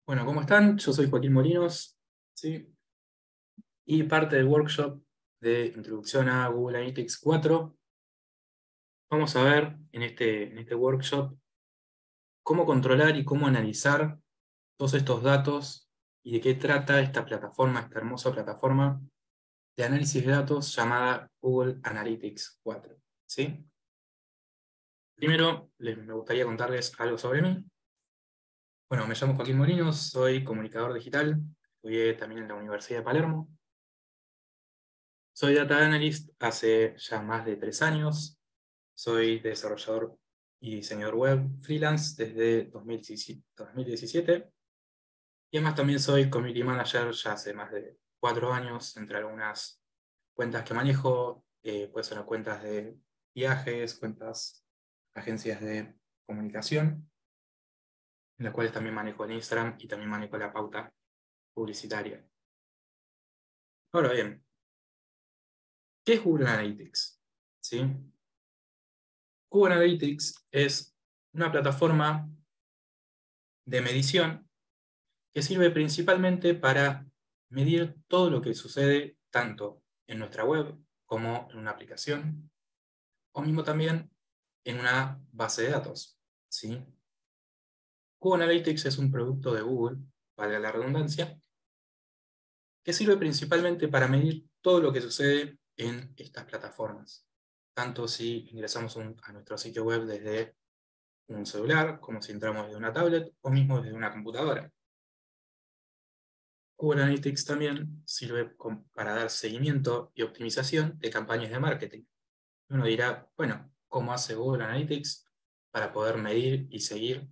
Bueno, ¿cómo están? Yo soy Joaquín Molinos, ¿sí? Y parte del workshop de Introducción a Google Analytics 4. Vamos a ver en este workshop cómo controlar y cómo analizar todos estos datos y de qué trata esta plataforma, esta hermosa plataforma de análisis de datos llamada Google Analytics 4, ¿sí? Primero, me gustaría contarles algo sobre mí. Bueno, me llamo Joaquín Molinos, soy comunicador digital, estudié también en la Universidad de Palermo. Soy Data Analyst hace ya más de 3 años. Soy desarrollador y diseñador web freelance desde 2017. Y además también soy Community Manager ya hace más de 4 años, entre algunas cuentas que manejo. Pueden ser cuentas de viajes, cuentas, agencias de comunicación, en las cuales también manejo el Instagram y también manejo la pauta publicitaria. Ahora bien, ¿qué es Google Analytics? ¿Sí? Google Analytics es una plataforma de medición que sirve principalmente para medir todo lo que sucede tanto en nuestra web como en una aplicación, o mismo también en una base de datos, ¿sí? Google Analytics es un producto de Google, valga la redundancia, que sirve principalmente para medir todo lo que sucede en estas plataformas, tanto si ingresamos a nuestro sitio web desde un celular, como si entramos desde una tablet o mismo desde una computadora. Google Analytics también sirve para dar seguimiento y optimización de campañas de marketing. Uno dirá, bueno, ¿cómo hace Google Analytics para poder medir y seguir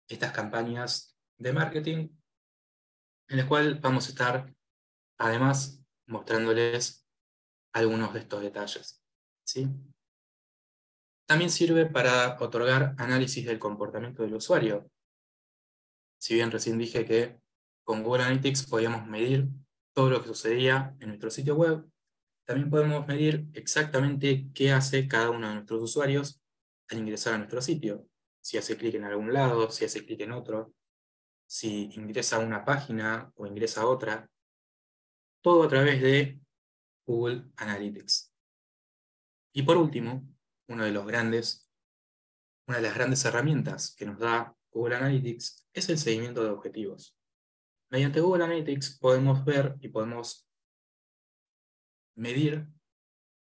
estas campañas de marketing? En las cuales vamos a estar, además, mostrándoles algunos de estos detalles, ¿sí? También sirve para otorgar análisis del comportamiento del usuario. Si bien recién dije que con Google Analytics podíamos medir todo lo que sucedía en nuestro sitio web, también podemos medir exactamente qué hace cada uno de nuestros usuarios al ingresar a nuestro sitio. Si hace clic en algún lado, si hace clic en otro, si ingresa a una página o ingresa a otra. Todo a través de Google Analytics. Y por último, una de las grandes herramientas que nos da Google Analytics es el seguimiento de objetivos. Mediante Google Analytics podemos ver y podemos medir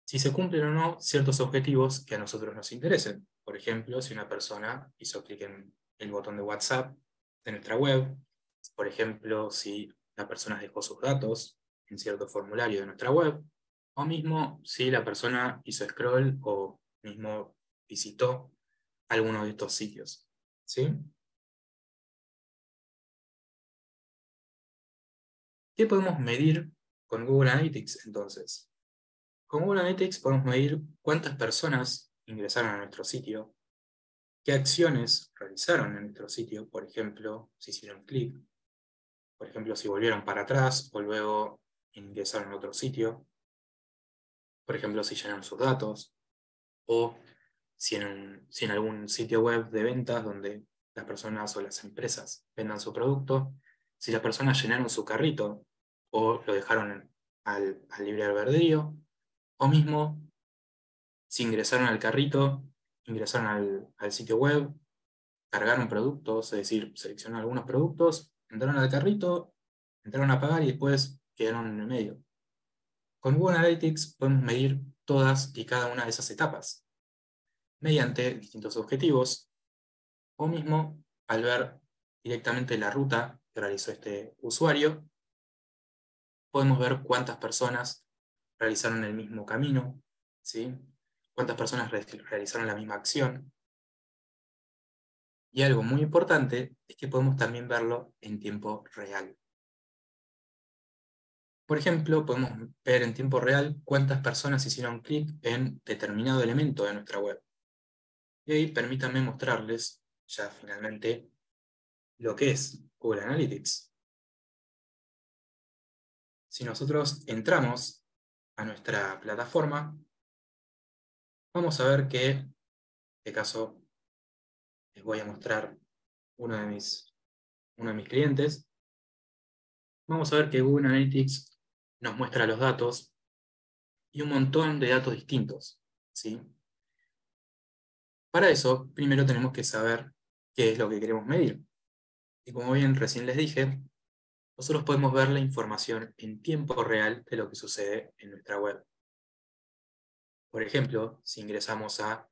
si se cumplen o no ciertos objetivos que a nosotros nos interesen. Por ejemplo, si una persona hizo clic en el botón de WhatsApp de nuestra web, por ejemplo, si la persona dejó sus datos en cierto formulario de nuestra web, o mismo si la persona hizo scroll o mismo visitó alguno de estos sitios, ¿sí? ¿Qué podemos medir con Google Analytics entonces? Con Google Analytics podemos medir cuántas personas ingresaron a nuestro sitio, qué acciones realizaron en nuestro sitio, por ejemplo, si hicieron clic, por ejemplo, si volvieron para atrás o luego ingresaron a otro sitio, por ejemplo, si llenaron sus datos, o si en algún sitio web de ventas donde las personas o las empresas vendan su producto, si las personas llenaron su carrito o lo dejaron al libre albedrío, o mismo si ingresaron al carrito, ingresaron al sitio web, cargaron productos, es decir, seleccionaron algunos productos, entraron al carrito, entraron a pagar y después quedaron en el medio. Con Google Analytics podemos medir todas y cada una de esas etapas mediante distintos objetivos o mismo al ver directamente la ruta que realizó este usuario, podemos ver cuántas personas realizaron el mismo camino, ¿sí? Cuántas personas realizaron la misma acción. Y algo muy importante es que podemos también verlo en tiempo real. Por ejemplo, podemos ver en tiempo real cuántas personas hicieron clic en determinado elemento de nuestra web. Y ahí permítanme mostrarles ya finalmente lo que es Google Analytics. Si nosotros entramos a nuestra plataforma, vamos a ver que, en este caso, les voy a mostrar uno de mis uno de mis clientes, vamos a ver que Google Analytics nos muestra los datos y un montón de datos distintos, ¿sí? Para eso, primero tenemos que saber qué es lo que queremos medir. Y como bien recién les dije, nosotros podemos ver la información en tiempo real de lo que sucede en nuestra web. Por ejemplo, si ingresamos a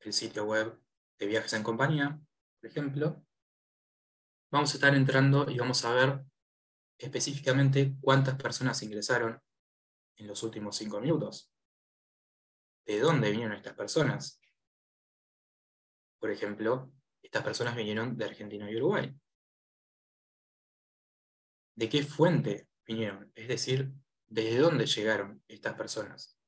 el sitio web de Viajes en Compañía, por ejemplo, vamos a estar entrando y vamos a ver específicamente cuántas personas ingresaron en los últimos 5 minutos. ¿De dónde vinieron estas personas? Por ejemplo, estas personas vinieron de Argentina y Uruguay. ¿De qué fuente vinieron? Es decir, ¿desde dónde llegaron estas personas?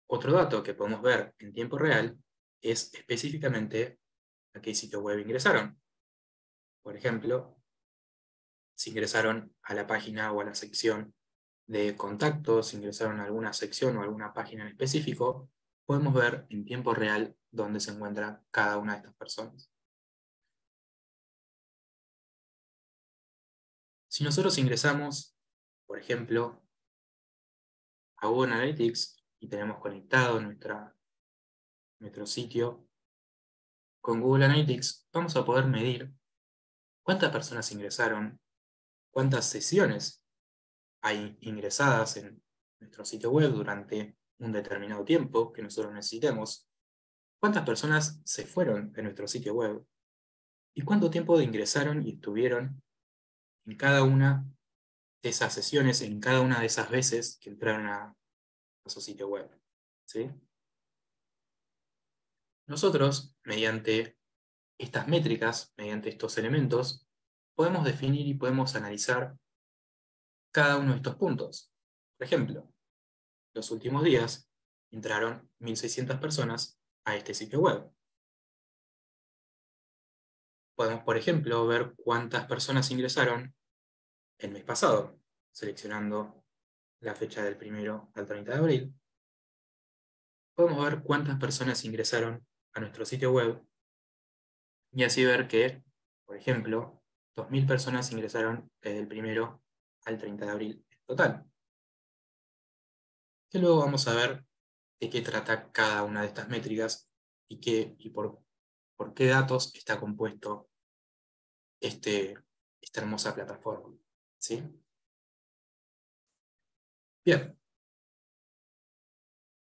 Otro dato que podemos ver en tiempo real es específicamente a qué sitio web ingresaron. Por ejemplo, si ingresaron a la página o a la sección de contactos, si ingresaron a alguna sección o alguna página en específico, podemos ver en tiempo real dónde se encuentra cada una de estas personas. Si nosotros ingresamos, por ejemplo, a Google Analytics y tenemos conectado nuestro sitio con Google Analytics, vamos a poder medir cuántas personas ingresaron, cuántas sesiones hay ingresadas en nuestro sitio web durante un determinado tiempo que nosotros necesitemos, cuántas personas se fueron de nuestro sitio web y cuánto tiempo ingresaron y estuvieron en cada una de esas sesiones, en cada una de esas veces que entraron a su sitio web. ¿Sí? Nosotros, mediante estas métricas, mediante estos elementos, podemos definir y podemos analizar cada uno de estos puntos. Por ejemplo, los últimos días entraron 1.600 personas a este sitio web. Podemos, por ejemplo, ver cuántas personas ingresaron el mes pasado, seleccionando la fecha del 1 al 30 de abril. Podemos ver cuántas personas ingresaron a nuestro sitio web y así ver que, por ejemplo, 2.000 personas ingresaron desde el 1 al 30 de abril en total. Que luego vamos a ver de qué trata cada una de estas métricas y por qué datos está compuesto esta hermosa plataforma. ¿Sí? Bien,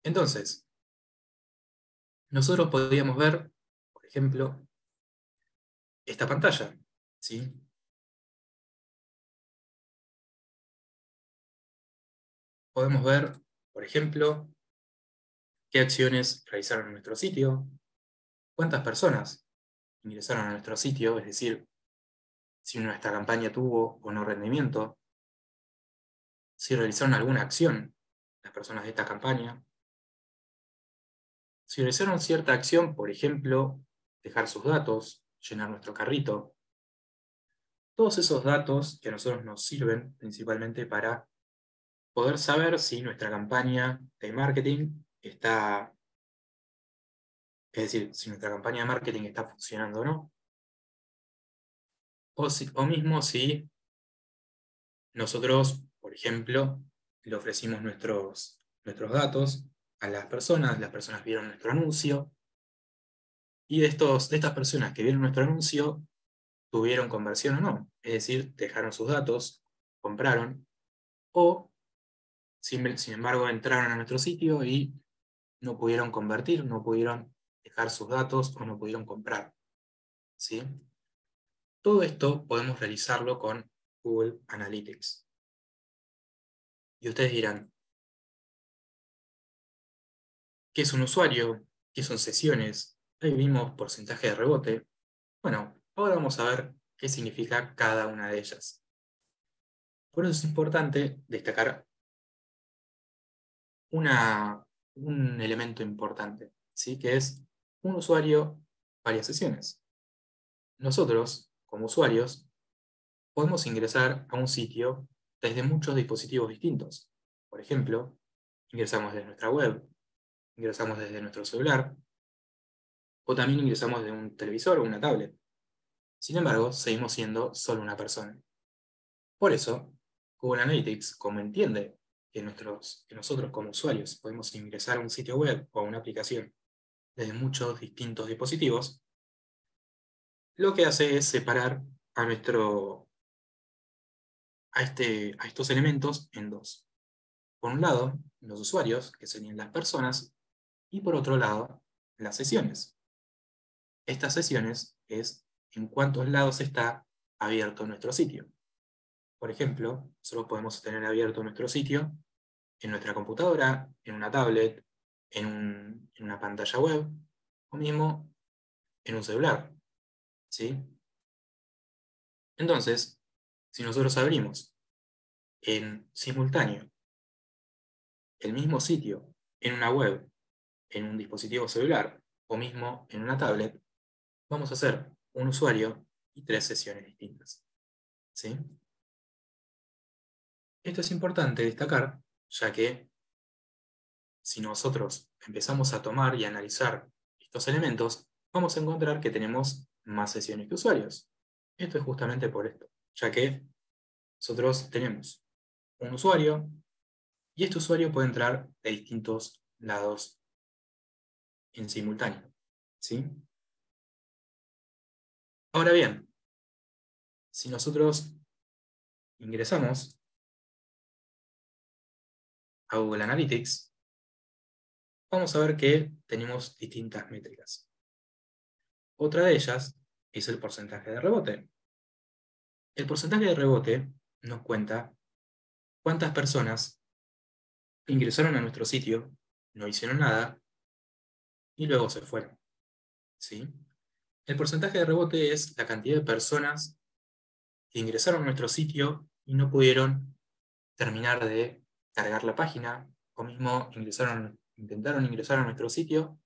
entonces, nosotros podríamos ver, por ejemplo, esta pantalla. ¿Sí? Podemos ver, por ejemplo, qué acciones realizaron en nuestro sitio, cuántas personas ingresaron a nuestro sitio, es decir, si nuestra campaña tuvo o no rendimiento, si realizaron alguna acción las personas de esta campaña, si realizaron cierta acción, por ejemplo, dejar sus datos, llenar nuestro carrito, todos esos datos que a nosotros nos sirven principalmente para poder saber si nuestra campaña de marketing está, es decir, si nuestra campaña de marketing está funcionando o no, o mismo si nosotros, por ejemplo, le ofrecimos nuestros datos a las personas vieron nuestro anuncio, y de estas personas que vieron nuestro anuncio, tuvieron conversión o no, es decir, dejaron sus datos, compraron, o sin embargo entraron a nuestro sitio y no pudieron convertir, no pudieron dejar sus datos o no pudieron comprar. ¿Sí? Todo esto podemos realizarlo con Google Analytics. Y ustedes dirán, ¿qué es un usuario? ¿Qué son sesiones? Ahí vimos porcentaje de rebote. Bueno, ahora vamos a ver qué significa cada una de ellas. Por eso es importante destacar un elemento importante, ¿sí? Que es un usuario, varias sesiones. Nosotros, como usuarios, podemos ingresar a un sitio desde muchos dispositivos distintos. Por ejemplo, ingresamos desde nuestra web, ingresamos desde nuestro celular, O también ingresamos de un televisor o una tablet. Sin embargo, seguimos siendo solo una persona. Por eso, Google Analytics, como entiende que nosotros como usuarios podemos ingresar a un sitio web o a una aplicación desde muchos distintos dispositivos, lo que hace es separar a, a estos elementos en dos. Por un lado, los usuarios, que serían las personas, y por otro lado, las sesiones. Estas sesiones es en cuántos lados está abierto nuestro sitio. Por ejemplo, nosotros podemos tener abierto nuestro sitio en nuestra computadora, en una tablet, en una pantalla web, o mismo en un celular. ¿Sí? Entonces, si nosotros abrimos en simultáneo el mismo sitio en una web, en un dispositivo celular, o mismo en una tablet, vamos a hacer un usuario y tres sesiones distintas. ¿Sí? Esto es importante destacar, ya que si nosotros empezamos a tomar y analizar estos elementos, vamos a encontrar que tenemos más sesiones que usuarios. Esto es justamente por esto, ya que nosotros tenemos un usuario y este usuario puede entrar de distintos lados en simultáneo. ¿Sí? Ahora bien, si nosotros ingresamos a Google Analytics, vamos a ver que tenemos distintas métricas. Otra de ellas es el porcentaje de rebote. El porcentaje de rebote nos cuenta cuántas personas ingresaron a nuestro sitio, no hicieron nada y luego se fueron. ¿Sí? El porcentaje de rebote es la cantidad de personas que ingresaron a nuestro sitio y no pudieron terminar de cargar la página, o mismo intentaron ingresar a nuestro sitio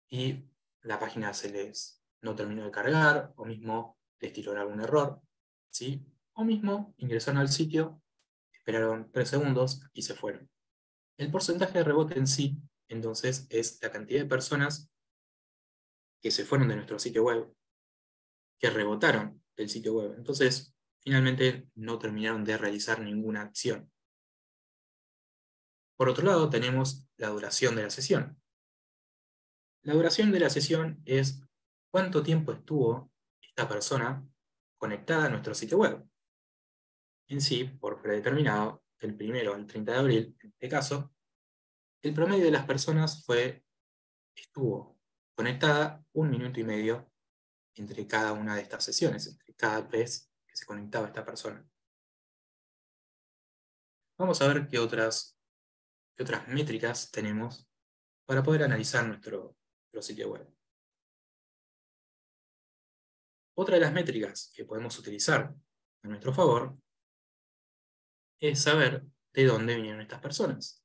y la página no terminó de cargar, o mismo les tiró algún error, ¿sí? O mismo ingresaron al sitio, esperaron 3 segundos y se fueron. El porcentaje de rebote en sí, entonces, es la cantidad de personas que se fueron de nuestro sitio web, que rebotaron del sitio web. Entonces, finalmente no terminaron de realizar ninguna acción. Por otro lado, tenemos la duración de la sesión. La duración de la sesión es cuánto tiempo estuvo esta persona conectada a nuestro sitio web. En sí, por predeterminado, del 1 al 30 de abril, en este caso, el promedio de las personas estuvo conectada 1 minuto y medio entre cada una de estas sesiones, entre cada vez que se conectaba esta persona. Vamos a ver qué otras métricas tenemos para poder analizar nuestro sitio web. Otra de las métricas que podemos utilizar a nuestro favor es saber de dónde vinieron estas personas.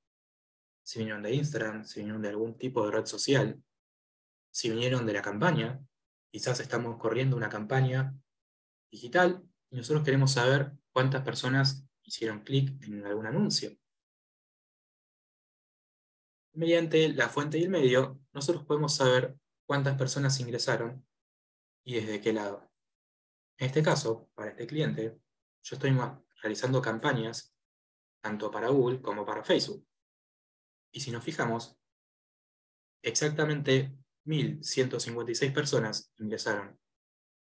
Si vinieron de Instagram, si vinieron de algún tipo de red social, si vinieron de la campaña. Quizás estamos corriendo una campaña digital y nosotros queremos saber cuántas personas hicieron clic en algún anuncio. Mediante la fuente y el medio, nosotros podemos saber cuántas personas ingresaron y desde qué lado. En este caso, para este cliente, yo estoy realizando campañas tanto para Google como para Facebook. Y si nos fijamos, exactamente 1.156 personas ingresaron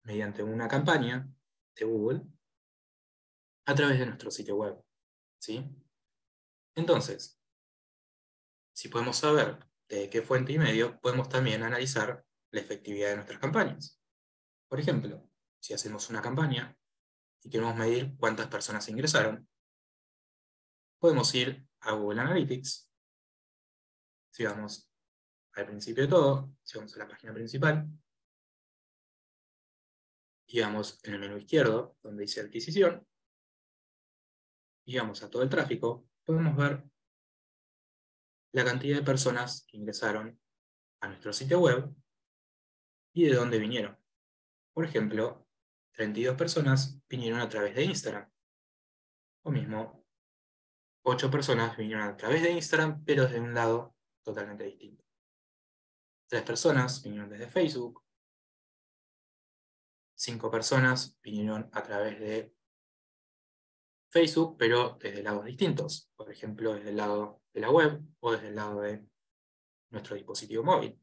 mediante una campaña de Google a través de nuestro sitio web. ¿Sí? Entonces, si podemos saber de qué fuente y medio, podemos también analizar la efectividad de nuestras campañas. Por ejemplo, si hacemos una campaña y queremos medir cuántas personas ingresaron, podemos ir a Google Analytics. Si vamos al principio de todo, si vamos a la página principal, y vamos en el menú izquierdo, donde dice adquisición, y vamos a todo el tráfico, podemos ver la cantidad de personas que ingresaron a nuestro sitio web y de dónde vinieron. Por ejemplo, 32 personas vinieron a través de Instagram. O mismo, 8 personas vinieron a través de Instagram, pero desde un lado totalmente distinto. 3 personas vinieron desde Facebook, 5 personas vinieron a través de Facebook, pero desde lados distintos, por ejemplo, desde el lado de la web o desde el lado de nuestro dispositivo móvil.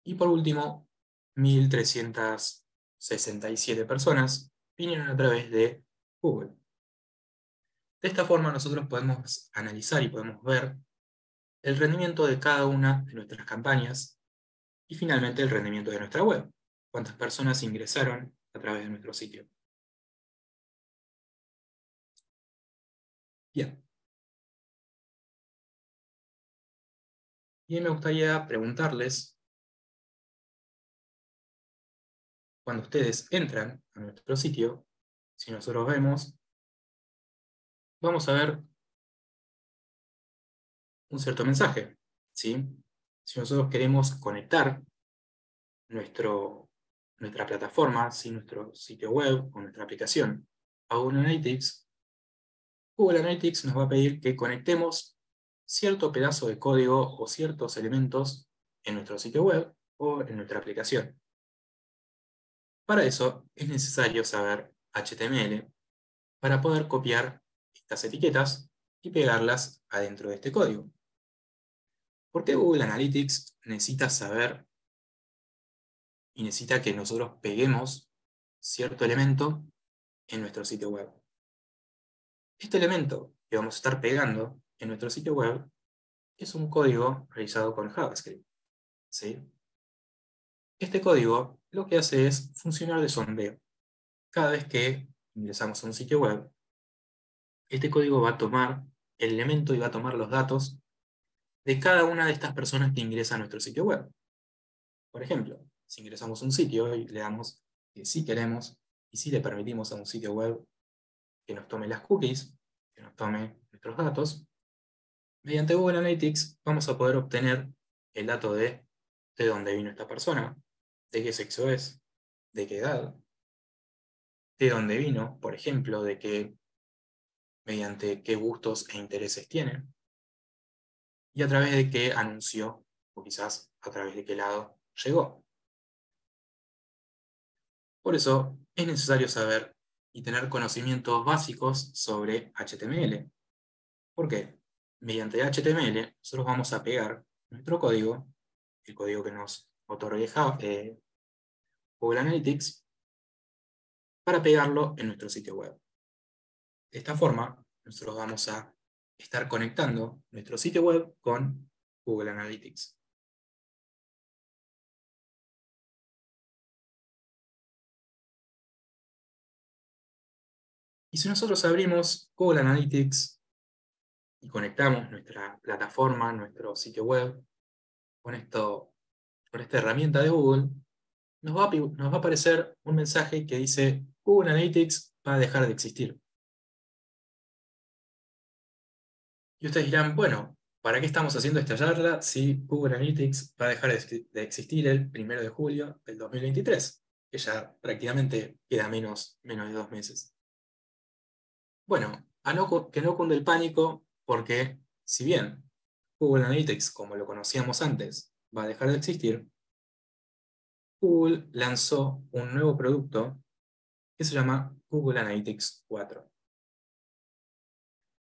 Y por último, 1.367 personas vinieron a través de Google. De esta forma nosotros podemos analizar y podemos ver el rendimiento de cada una de nuestras campañas y finalmente el rendimiento de nuestra web. Cuántas personas ingresaron a través de nuestro sitio. Bien. Y me gustaría preguntarles, cuando ustedes entran a nuestro sitio, si nosotros vemos, vamos a ver un cierto mensaje, ¿sí? Si nosotros queremos conectar nuestra plataforma, ¿sí? Nuestro sitio web o nuestra aplicación a Google Analytics, Google Analytics nos va a pedir que conectemos cierto pedazo de código o ciertos elementos en nuestro sitio web o en nuestra aplicación. Para eso es necesario saber HTML para poder copiar estas etiquetas y pegarlas adentro de este código. ¿Por qué Google Analytics necesita saber y necesita que nosotros peguemos cierto elemento en nuestro sitio web? Este elemento que vamos a estar pegando en nuestro sitio web es un código realizado con JavaScript, ¿sí? Este código lo que hace es funcionar de sondeo. Cada vez que ingresamos a un sitio web, este código va a tomar el elemento y va a tomar los datos de cada una de estas personas que ingresa a nuestro sitio web. Por ejemplo, si ingresamos a un sitio y le damos que sí queremos y sí le permitimos a un sitio web que nos tome las cookies, que nos tome nuestros datos, mediante Google Analytics vamos a poder obtener el dato de dónde vino esta persona, de qué sexo es, de qué edad, de dónde vino, por ejemplo, mediante qué gustos e intereses tiene, y a través de qué anuncio, o quizás a través de qué lado llegó. Por eso es necesario saber y tener conocimientos básicos sobre HTML. ¿Por qué? Mediante HTML nosotros vamos a pegar nuestro código, el código que nos otorgue Google Analytics, para pegarlo en nuestro sitio web. De esta forma, nosotros vamos a estar conectando nuestro sitio web con Google Analytics. Y si nosotros abrimos Google Analytics y conectamos nuestra plataforma, nuestro sitio web, con esta herramienta de Google, nos va a aparecer un mensaje que dice Google Analytics va a dejar de existir. Y ustedes dirán, bueno, ¿para qué estamos haciendo esta charla si Google Analytics va a dejar de existir el 1 de julio del 2023? Que ya prácticamente queda menos de 2 meses. Bueno, que no cunde el pánico, porque si bien Google Analytics, como lo conocíamos antes, va a dejar de existir, Google lanzó un nuevo producto que se llama Google Analytics 4.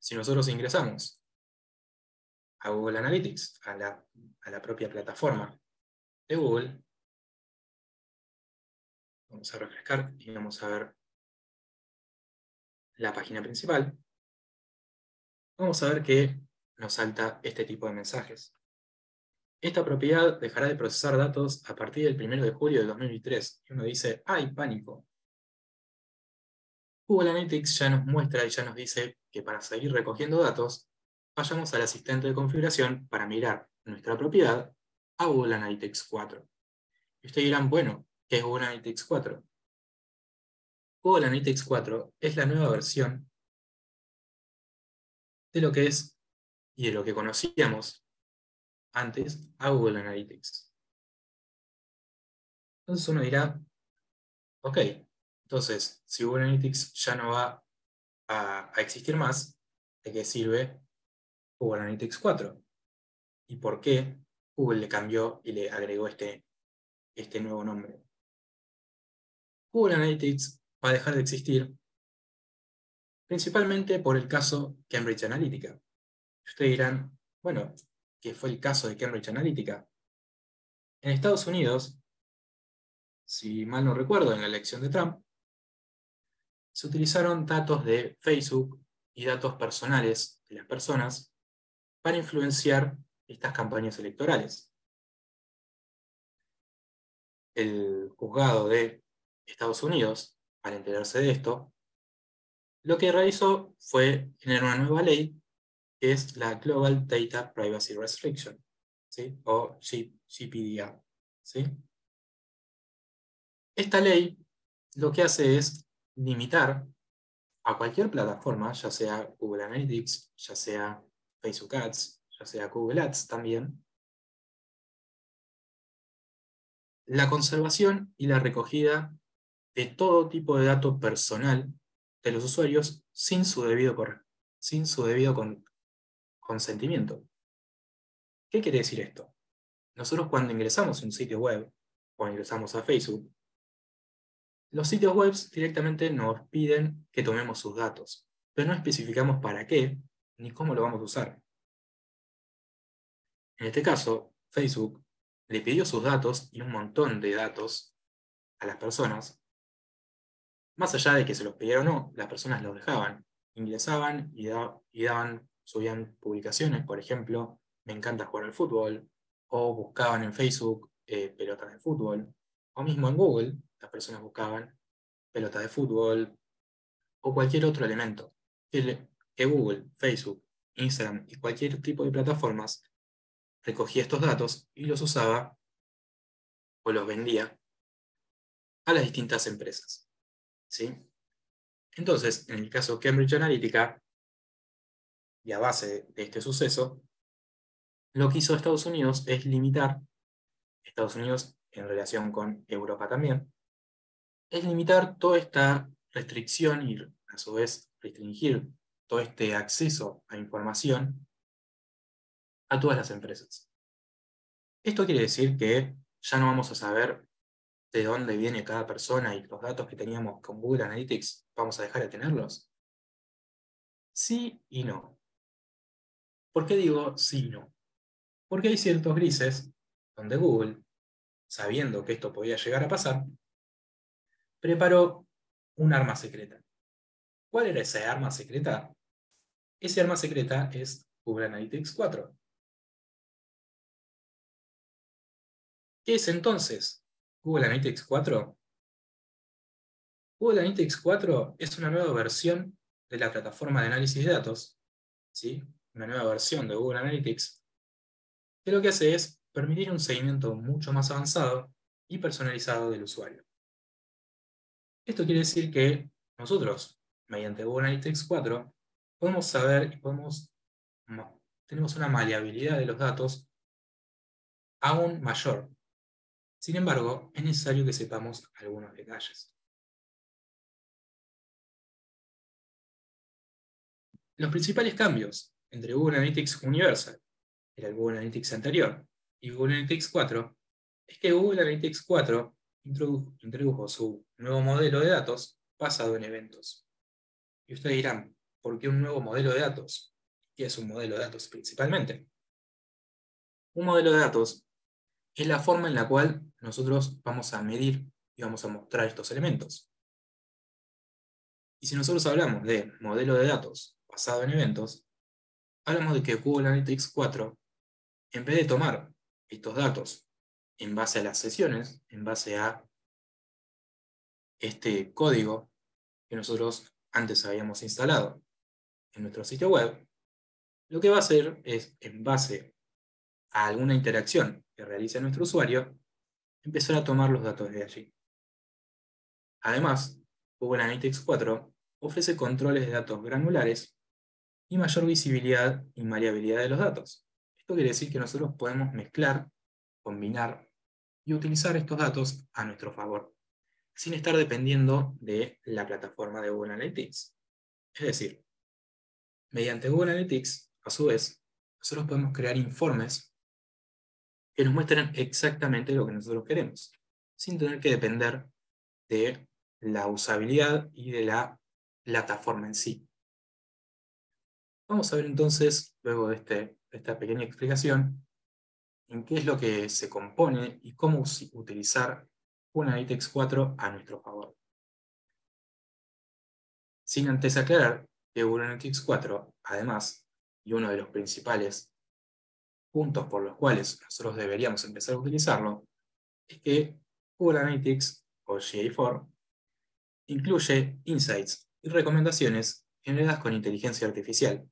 Si nosotros ingresamos a Google Analytics, a la propia plataforma de Google, vamos a refrescar y vamos a ver la página principal, vamos a ver que nos salta este tipo de mensajes. Esta propiedad dejará de procesar datos a partir del 1 de julio de 2023. Y uno dice, ¡ay, pánico! Google Analytics ya nos muestra y ya nos dice que para seguir recogiendo datos, vayamos al asistente de configuración para mirar nuestra propiedad a Google Analytics 4. Y ustedes dirán, bueno, ¿qué es Google Analytics 4? Google Analytics 4 es la nueva versión de lo que es y de lo que conocíamos antes a Google Analytics. Entonces uno dirá, ok, entonces si Google Analytics ya no va a existir más, ¿de qué sirve Google Analytics 4? ¿Y por qué Google le cambió y le agregó este nuevo nombre. Google Analytics va a dejar de existir principalmente por el caso Cambridge Analytica. Ustedes dirán, bueno, ¿qué fue el caso de Cambridge Analytica? En Estados Unidos, si mal no recuerdo, en la elección de Trump, se utilizaron datos de Facebook y datos personales de las personas para influenciar estas campañas electorales. El juzgado de Estados Unidos, al enterarse de esto, lo que realizó fue generar una nueva ley, que es la Global Data Privacy Restriction, ¿sí? O GPDR. ¿Sí? Esta ley lo que hace es limitar a cualquier plataforma, ya sea Google Analytics, ya sea Facebook Ads, ya sea Google Ads también, la conservación y la recogida de todo tipo de dato personal de los usuarios sin su debido consentimiento. ¿Qué quiere decir esto? Nosotros cuando ingresamos a un sitio web o ingresamos a Facebook, los sitios web directamente nos piden que tomemos sus datos, pero no especificamos para qué ni cómo lo vamos a usar. En este caso, Facebook le pidió sus datos y un montón de datos a las personas. Más allá de que se los pidiera o no, las personas los dejaban. Ingresaban y subían publicaciones, por ejemplo, me encanta jugar al fútbol, o buscaban en Facebook pelotas de fútbol, o mismo en Google, las personas buscaban pelotas de fútbol, o cualquier otro elemento que Google, Facebook, Instagram y cualquier tipo de plataformas recogía estos datos y los usaba o los vendía a las distintas empresas. ¿Sí? Entonces, en el caso Cambridge Analytica, y a base de este suceso, lo que hizo Estados Unidos es limitar, Estados Unidos en relación con Europa también, es limitar toda esta restricción y a su vez restringir todo este acceso a información a todas las empresas. Esto quiere decir que ya no vamos a saber de dónde viene cada persona y los datos que teníamos con Google Analytics, ¿vamos a dejar de tenerlos? Sí y no. ¿Por qué digo sí y no? Porque hay ciertos grises donde Google, sabiendo que esto podía llegar a pasar, preparó un arma secreta. ¿Cuál era esa arma secreta? Esa arma secreta es Google Analytics 4. ¿Qué es entonces Google Analytics 4? Google Analytics 4 es una nueva versión de la plataforma de análisis de datos, ¿sí? Una nueva versión de Google Analytics, que lo que hace es permitir un seguimiento mucho más avanzado y personalizado del usuario. Esto quiere decir que nosotros, mediante Google Analytics 4, podemos saber y tenemos una maleabilidad de los datos aún mayor. Sin embargo, es necesario que sepamos algunos detalles. Los principales cambios entre Google Analytics Universal, que era el Google Analytics anterior, y Google Analytics 4, es que Google Analytics 4 introdujo su nuevo modelo de datos basado en eventos. Y ustedes dirán, ¿por qué un nuevo modelo de datos? ¿Qué es un modelo de datos principalmente? Un modelo de datos es la forma en la cual nosotros vamos a medir y vamos a mostrar estos elementos. Y si nosotros hablamos de modelo de datos basado en eventos, hablamos de que Google Analytics 4, en vez de tomar estos datos en base a las sesiones, en base a este código que nosotros antes habíamos instalado en nuestro sitio web, lo que va a hacer es, en base a alguna interacción que realice nuestro usuario, empezar a tomar los datos de allí. Además, Google Analytics 4 ofrece controles de datos granulares y mayor visibilidad y maleabilidad de los datos. Esto quiere decir que nosotros podemos mezclar, combinar y utilizar estos datos a nuestro favor, sin estar dependiendo de la plataforma de Google Analytics. Es decir, mediante Google Analytics, a su vez, nosotros podemos crear informes que nos muestren exactamente lo que nosotros queremos, sin tener que depender de la usabilidad y de la plataforma en sí. Vamos a ver entonces, luego de esta pequeña explicación, en qué es lo que se compone y cómo utilizar Google Analytics 4 a nuestro favor. Sin antes aclarar que Google Analytics 4, además, y uno de los principales puntos por los cuales nosotros deberíamos empezar a utilizarlo, es que Google Analytics, o GA4, incluye insights y recomendaciones generadas con inteligencia artificial.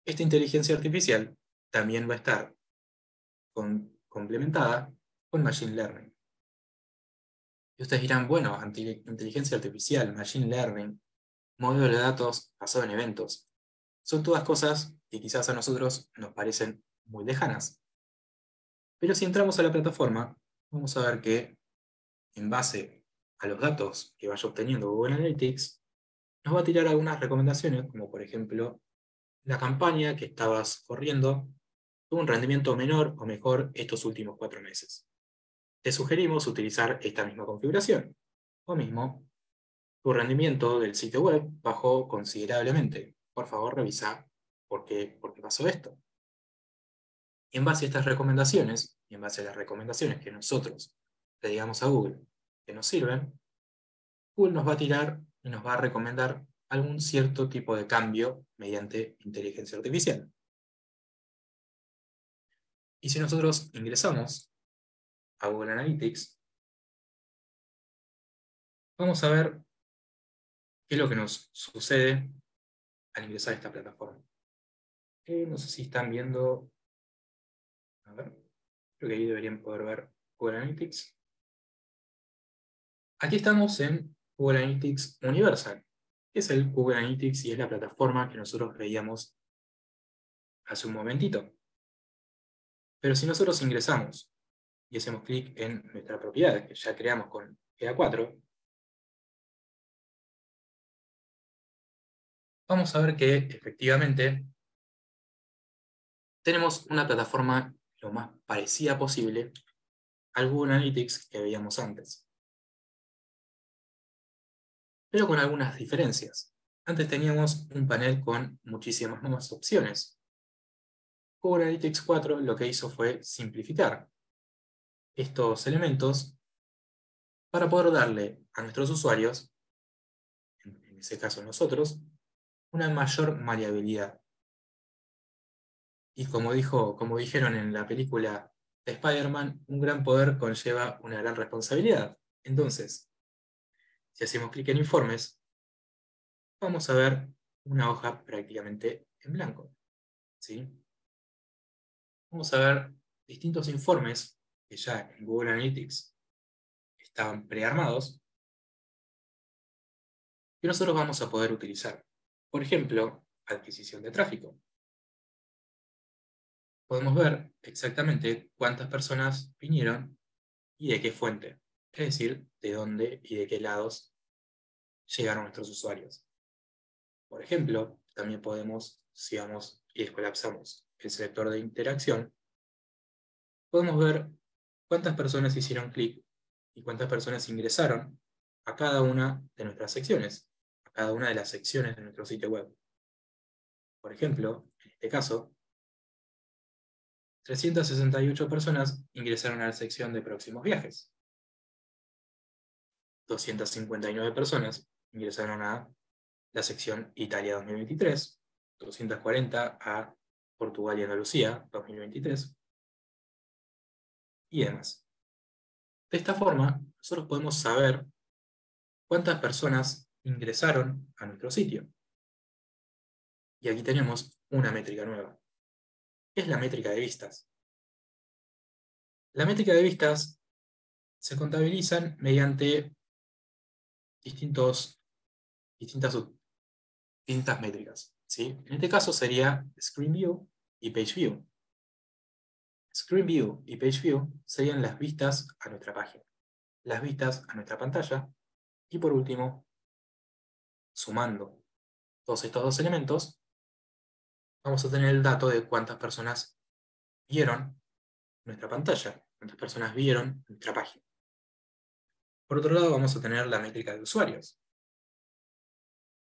Esta inteligencia artificial también va a estar complementada con Machine Learning. Y ustedes dirán, bueno, inteligencia artificial, Machine Learning, modelo de datos basado en eventos, son todas cosas que quizás a nosotros nos parecen muy lejanas. Pero si entramos a la plataforma, vamos a ver que en base a los datos que vaya obteniendo Google Analytics, nos va a tirar algunas recomendaciones, como por ejemplo, la campaña que estabas corriendo tuvo un rendimiento menor o mejor estos últimos 4 meses. Te sugerimos utilizar esta misma configuración. O mismo, tu rendimiento del sitio web bajó considerablemente. Por favor, revisa por qué pasó esto. Y en base a estas recomendaciones, y en base a las recomendaciones que nosotros le digamos a Google que nos sirven, Google nos va a tirar y nos va a recomendar algún cierto tipo de cambio mediante inteligencia artificial. Y si nosotros ingresamos a Google Analytics, vamos a ver qué es lo que nos sucede al ingresar a esta plataforma. No sé si están viendo, a ver, creo que ahí deberían poder ver Google Analytics. Aquí estamos en Google Analytics Universal, que es el Google Analytics y es la plataforma que nosotros veíamos hace un momentito. Pero si nosotros ingresamos y hacemos clic en nuestra propiedad, que ya creamos con GA4, vamos a ver que efectivamente tenemos una plataforma lo más parecida posible al Google Analytics que veíamos antes, pero con algunas diferencias. Antes teníamos un panel con muchísimas más opciones. Google Analytics 4 lo que hizo fue simplificar estos elementos para poder darle a nuestros usuarios, en ese caso nosotros, una mayor maleabilidad. Y como dijeron en la película de Spider-Man, un gran poder conlleva una gran responsabilidad. Entonces, si hacemos clic en informes, vamos a ver una hoja prácticamente en blanco, ¿sí? Vamos a ver distintos informes que ya en Google Analytics estaban prearmados, que nosotros vamos a poder utilizar. Por ejemplo, adquisición de tráfico. Podemos ver exactamente cuántas personas vinieron y de qué fuente, es decir, de dónde y de qué lados llegaron nuestros usuarios. Por ejemplo, también podemos, si vamos y descolapsamos el selector de interacción, podemos ver cuántas personas hicieron clic y cuántas personas ingresaron a cada una de nuestras secciones, a cada una de las secciones de nuestro sitio web. Por ejemplo, en este caso, 368 personas ingresaron a la sección de próximos viajes. 259 personas ingresaron a la sección Italia 2023, 240 a Portugal y Andalucía 2023, y demás. De esta forma, nosotros podemos saber cuántas personas ingresaron a nuestro sitio. Y aquí tenemos una métrica nueva. ¿Qué es la métrica de vistas? La métrica de vistas se contabilizan mediante distintas métricas, ¿sí? En este caso sería Screen View y Page View. Screen View y Page View serían las vistas a nuestra página, las vistas a nuestra pantalla, y por último, sumando todos estos dos elementos, vamos a tener el dato de cuántas personas vieron nuestra pantalla, cuántas personas vieron nuestra página. Por otro lado, vamos a tener la métrica de usuarios.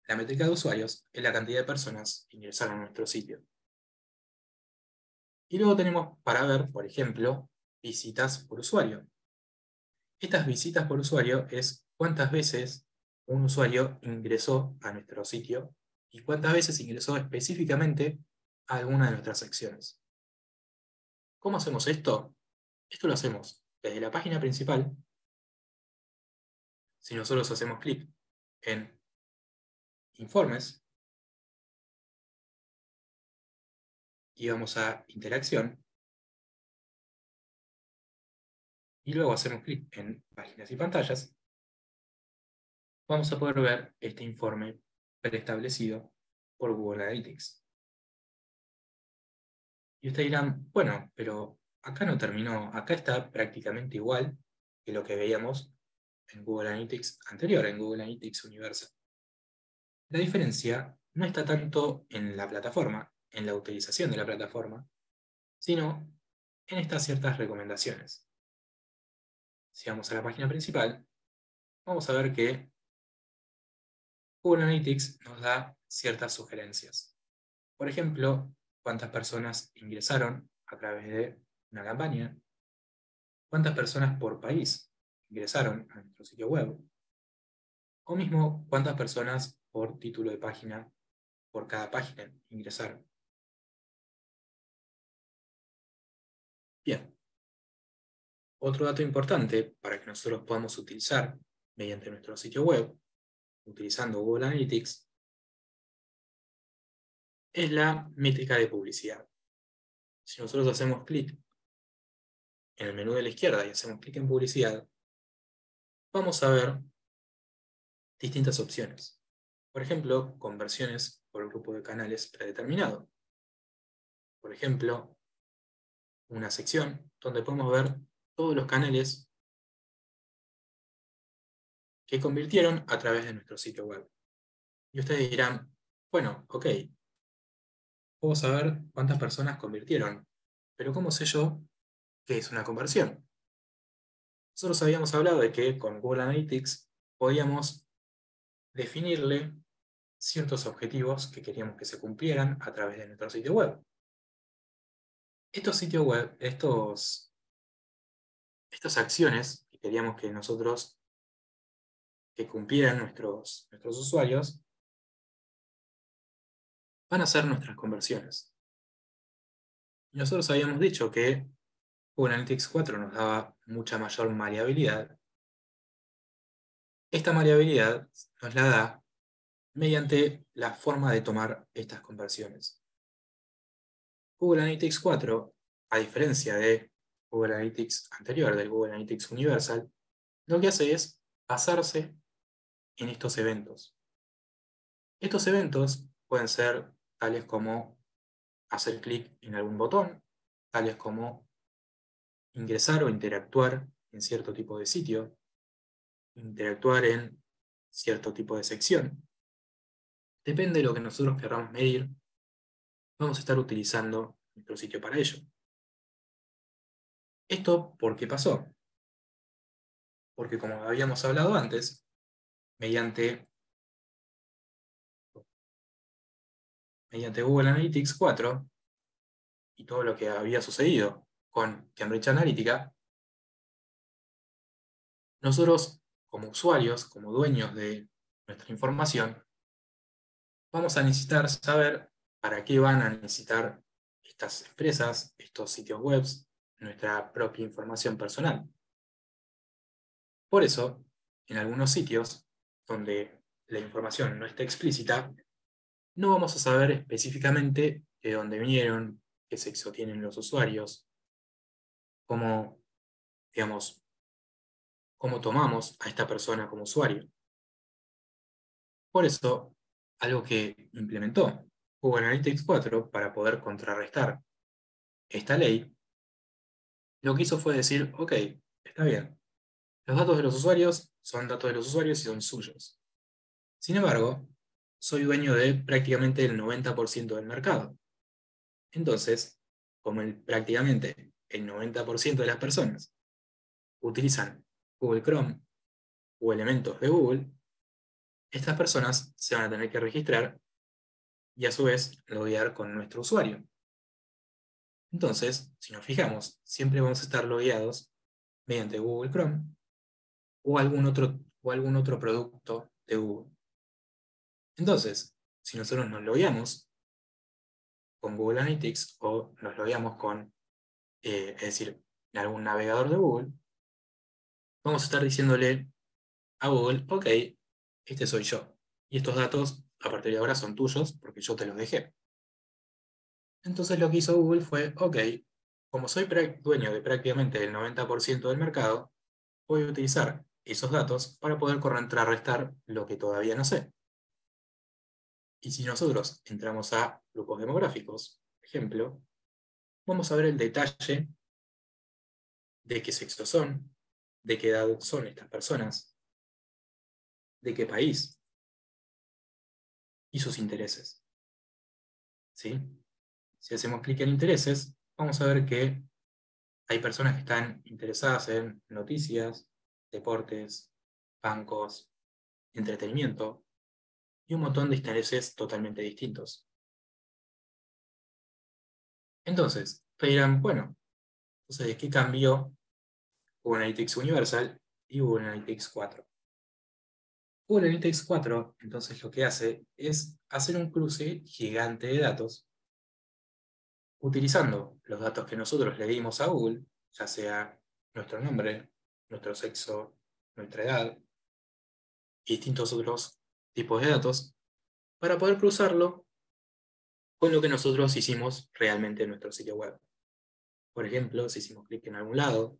La métrica de usuarios es la cantidad de personas que ingresaron a nuestro sitio. Y luego tenemos para ver, por ejemplo, visitas por usuario. Estas visitas por usuario es cuántas veces un usuario ingresó a nuestro sitio y cuántas veces ingresó específicamente a alguna de nuestras secciones. ¿Cómo hacemos esto? Esto lo hacemos desde la página principal. Si nosotros hacemos clic en informes y vamos a interacción y luego hacemos clic en páginas y pantallas, vamos a poder ver este informe preestablecido por Google Analytics. Y ustedes dirán, bueno, pero acá no terminó, acá está prácticamente igual que lo que veíamos en Google Analytics anterior, en Google Analytics Universal. La diferencia no está tanto en la plataforma, en la utilización de la plataforma, sino en estas ciertas recomendaciones. Si vamos a la página principal, vamos a ver que Google Analytics nos da ciertas sugerencias. Por ejemplo, cuántas personas ingresaron a través de una campaña, cuántas personas por país ingresaron a nuestro sitio web, o mismo cuántas personas por título de página, por cada página ingresaron. Bien, otro dato importante para que nosotros podamos utilizar mediante nuestro sitio web, utilizando Google Analytics, es la métrica de publicidad. Si nosotros hacemos clic en el menú de la izquierda y hacemos clic en publicidad, vamos a ver distintas opciones. Por ejemplo, conversiones por grupo de canales predeterminado. Por ejemplo, una sección donde podemos ver todos los canales que convirtieron a través de nuestro sitio web. Y ustedes dirán, bueno, ok, puedo saber cuántas personas convirtieron, pero ¿cómo sé yo qué es una conversión? Nosotros habíamos hablado de que con Google Analytics podíamos definirle ciertos objetivos que queríamos que se cumplieran a través de nuestro sitio web. Estos sitios web, estas acciones que queríamos que nosotros que cumplieran nuestros usuarios, van a ser nuestras conversiones. Y nosotros habíamos dicho que Google Analytics 4 nos daba mucha mayor variabilidad. Esta variabilidad nos la da mediante la forma de tomar estas conversiones. Google Analytics 4, a diferencia de Google Analytics anterior, del Google Analytics Universal, lo que hace es basarse en estos eventos. Estos eventos pueden ser tales como hacer clic en algún botón, tales como ingresar o interactuar en cierto tipo de sitio, interactuar en cierto tipo de sección. Depende de lo que nosotros queramos medir, vamos a estar utilizando nuestro sitio para ello. ¿Esto por qué pasó? Porque como habíamos hablado antes, mediante Google Analytics 4 y todo lo que había sucedido con Cambridge Analytica, nosotros como usuarios, como dueños de nuestra información, vamos a necesitar saber para qué van a necesitar estas empresas, estos sitios web, nuestra propia información personal. Por eso, en algunos sitios donde la información no está explícita, no vamos a saber específicamente de dónde vinieron, qué sexo tienen los usuarios, cómo, digamos, cómo tomamos a esta persona como usuario. Por eso, algo que implementó Google Analytics 4 para poder contrarrestar esta ley, lo que hizo fue decir, ok, está bien, los datos de los usuarios son datos de los usuarios y son suyos. Sin embargo, soy dueño de prácticamente el 90% del mercado. Entonces, como prácticamente el 90% de las personas utilizan Google Chrome o elementos de Google, estas personas se van a tener que registrar y a su vez loguear con nuestro usuario. Entonces, si nos fijamos, siempre vamos a estar logueados mediante Google Chrome o algún otro producto de Google. Entonces, si nosotros nos logueamos con Google Analytics o nos logueamos con, es decir, en algún navegador de Google, vamos a estar diciéndole a Google, ok, este soy yo. Y estos datos, a partir de ahora, son tuyos porque yo te los dejé. Entonces lo que hizo Google fue, ok, como soy dueño de prácticamente el 90% del mercado, voy a utilizar esos datos para poder contrarrestar lo que todavía no sé. Y si nosotros entramos a grupos demográficos, por ejemplo, vamos a ver el detalle de qué sexo son, de qué edad son estas personas, de qué país y sus intereses. ¿Sí? Si hacemos clic en intereses, vamos a ver que hay personas que están interesadas en noticias, deportes, bancos, entretenimiento y un montón de intereses totalmente distintos. Entonces, te dirán, bueno, entonces, ¿de qué cambió Google Analytics Universal y Google Analytics 4? Google Analytics 4, entonces, lo que hace es hacer un cruce gigante de datos utilizando los datos que nosotros le dimos a Google, ya sea nuestro nombre, nuestro sexo, nuestra edad, y distintos otros tipos de datos, para poder cruzarlo con lo que nosotros hicimos realmente en nuestro sitio web. Por ejemplo, si hicimos clic en algún lado,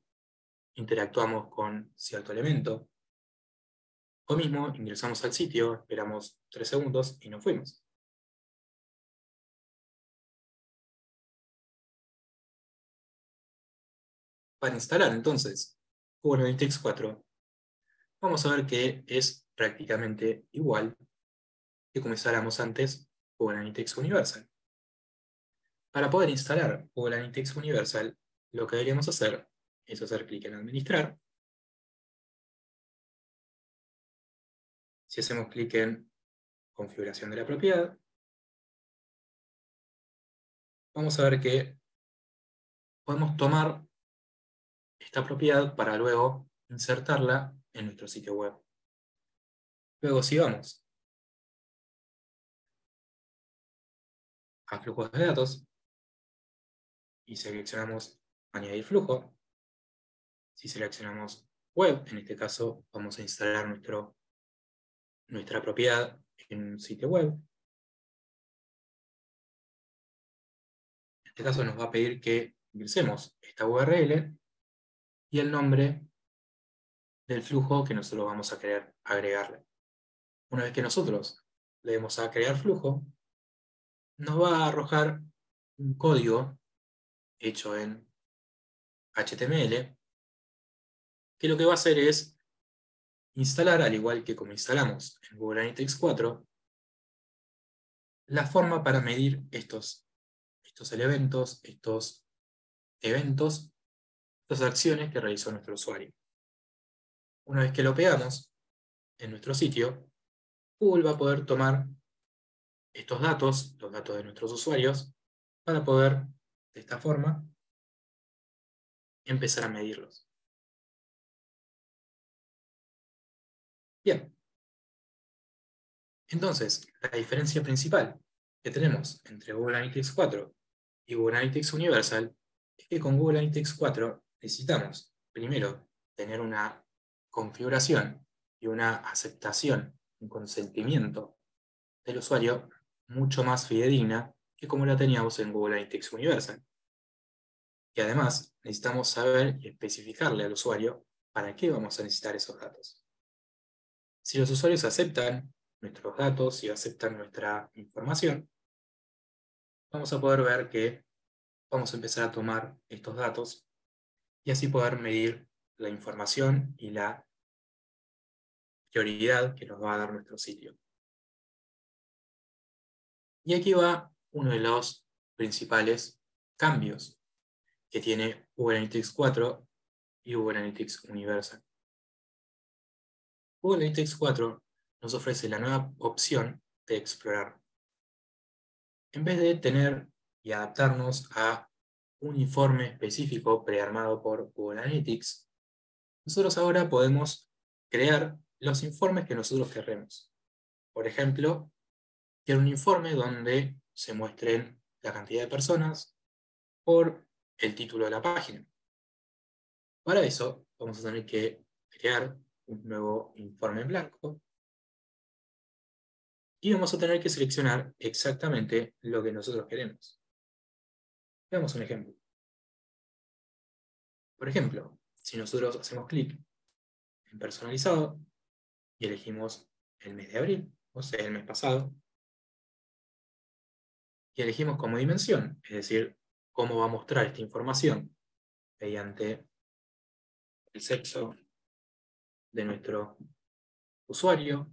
interactuamos con cierto elemento, o mismo ingresamos al sitio, esperamos 3 segundos y nos fuimos. Para instalar entonces Google Analytics 4, vamos a ver que es prácticamente igual que como instalamos antes Google Analytics Universal. Para poder instalar Google Analytics Universal, lo que deberíamos hacer es hacer clic en Administrar. Si hacemos clic en Configuración de la propiedad, vamos a ver que podemos tomar esta propiedad para luego insertarla en nuestro sitio web. Luego, si vamos a flujos de datos y seleccionamos Añadir flujo, si seleccionamos Web, en este caso vamos a instalar nuestra propiedad en un sitio web. En este caso nos va a pedir que ingresemos esta URL y el nombre del flujo que nosotros vamos a querer agregarle. Una vez que nosotros le demos a crear flujo, nos va a arrojar un código hecho en HTML, que lo que va a hacer es instalar, al igual que como instalamos en Google Analytics 4, la forma para medir estos elementos, estos eventos, estas acciones que realizó nuestro usuario. Una vez que lo pegamos en nuestro sitio, Google va a poder tomar estos datos, los datos de nuestros usuarios, para poder, de esta forma, empezar a medirlos. Bien. Entonces, la diferencia principal que tenemos entre Google Analytics 4 y Google Analytics Universal es que con Google Analytics 4 necesitamos, primero, tener una configuración y una aceptación, un consentimiento del usuario mucho más fidedigna que como la teníamos en Google Analytics Universal. Y además, necesitamos saber y especificarle al usuario para qué vamos a necesitar esos datos. Si los usuarios aceptan nuestros datos y aceptan nuestra información, vamos a poder ver que vamos a empezar a tomar estos datos y así poder medir la información y la prioridad que nos va a dar nuestro sitio. Y aquí va uno de los principales cambios que tiene Google Analytics 4 y Google Analytics Universal. Google Analytics 4 nos ofrece la nueva opción de explorar. En vez de tener y adaptarnos a un informe específico prearmado por Google Analytics, nosotros ahora podemos crear los informes que nosotros queremos. Por ejemplo, quiero un informe donde se muestren la cantidad de personas por el título de la página. Para eso vamos a tener que crear un nuevo informe en blanco y vamos a tener que seleccionar exactamente lo que nosotros queremos. Veamos un ejemplo. Por ejemplo, si nosotros hacemos clic en personalizado y elegimos el mes de abril, o sea, el mes pasado, y elegimos como dimensión, es decir, cómo va a mostrar esta información mediante el sexo de nuestro usuario,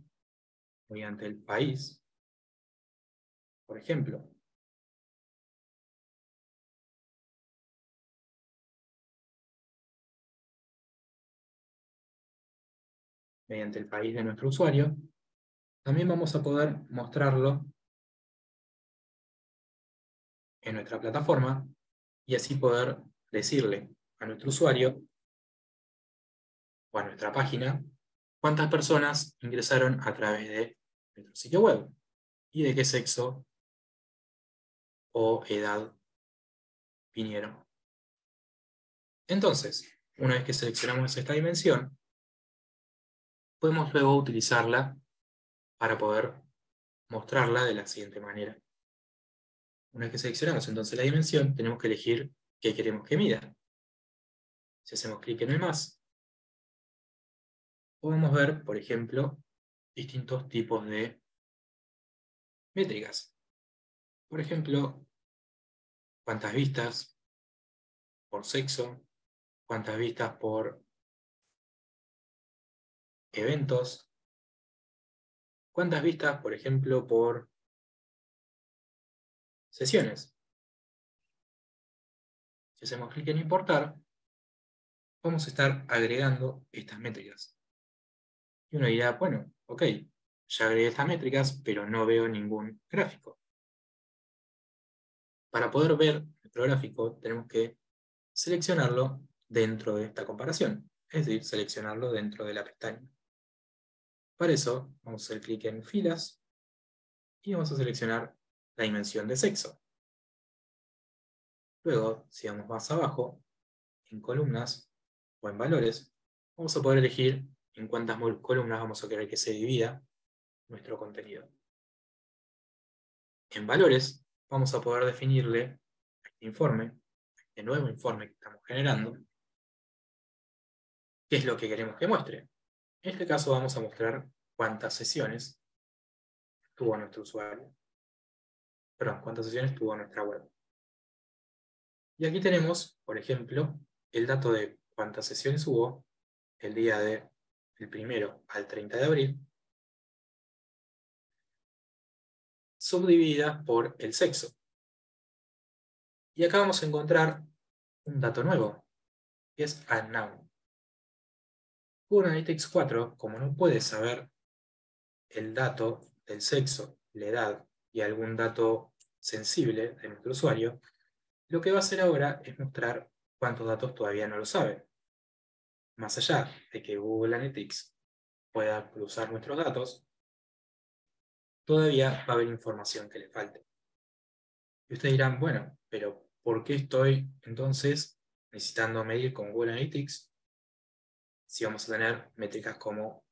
mediante el país, por ejemplo. Mediante el país de nuestro usuario, también vamos a poder mostrarlo en nuestra plataforma y así poder decirle a nuestro usuario o a nuestra página cuántas personas ingresaron a través de nuestro sitio web y de qué sexo o edad vinieron. Entonces, una vez que seleccionamos esta dimensión, podemos luego utilizarla para poder mostrarla de la siguiente manera. Una vez que seleccionamos entonces la dimensión, tenemos que elegir qué queremos que mida. Si hacemos clic en el más, podemos ver, por ejemplo, distintos tipos de métricas. Por ejemplo, cuántas vistas por sexo, cuántas vistas por eventos, cuántas vistas, por ejemplo, por sesiones. Si hacemos clic en importar, vamos a estar agregando estas métricas. Y uno dirá, bueno, ok, ya agregué estas métricas, pero no veo ningún gráfico. Para poder ver nuestro gráfico, tenemos que seleccionarlo dentro de esta comparación, es decir, seleccionarlo dentro de la pestaña. Para eso, vamos a hacer clic en filas y vamos a seleccionar la dimensión de sexo. Luego, si vamos más abajo, en columnas o en valores, vamos a poder elegir en cuántas columnas vamos a querer que se divida nuestro contenido. En valores, vamos a poder definirle a este informe, el nuevo informe que estamos generando, qué es lo que queremos que muestre. En este caso vamos a mostrar cuántas sesiones tuvo nuestro usuario. Perdón, cuántas sesiones tuvo nuestra web. Y aquí tenemos, por ejemplo, el dato de cuántas sesiones hubo el día del 1 al 30 de abril, subdividida por el sexo. Y acá vamos a encontrar un dato nuevo, que es unknown. Google Analytics 4, como no puede saber el dato del sexo, la edad y algún dato sensible de nuestro usuario, lo que va a hacer ahora es mostrar cuántos datos todavía no lo sabe. Más allá de que Google Analytics pueda cruzar nuestros datos, todavía va a haber información que le falte. Y ustedes dirán, bueno, pero ¿por qué estoy entonces necesitando medir con Google Analytics si vamos a tener métricas como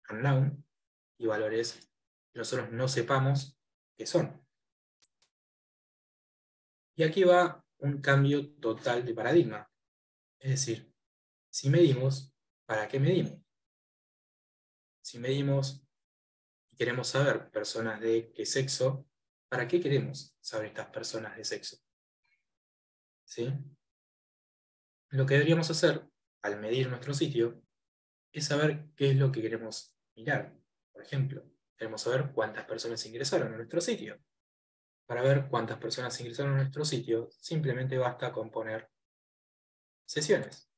unknown y valores que nosotros no sepamos qué son? Y aquí va un cambio total de paradigma. Es decir, si medimos, ¿para qué medimos? Si medimos y queremos saber personas de qué sexo, ¿para qué queremos saber estas personas de sexo? ¿Sí? Lo que deberíamos hacer al medir nuestro sitio es saber qué es lo que queremos mirar. Por ejemplo, queremos saber cuántas personas ingresaron a nuestro sitio. Para ver cuántas personas ingresaron a nuestro sitio, simplemente basta con poner sesiones.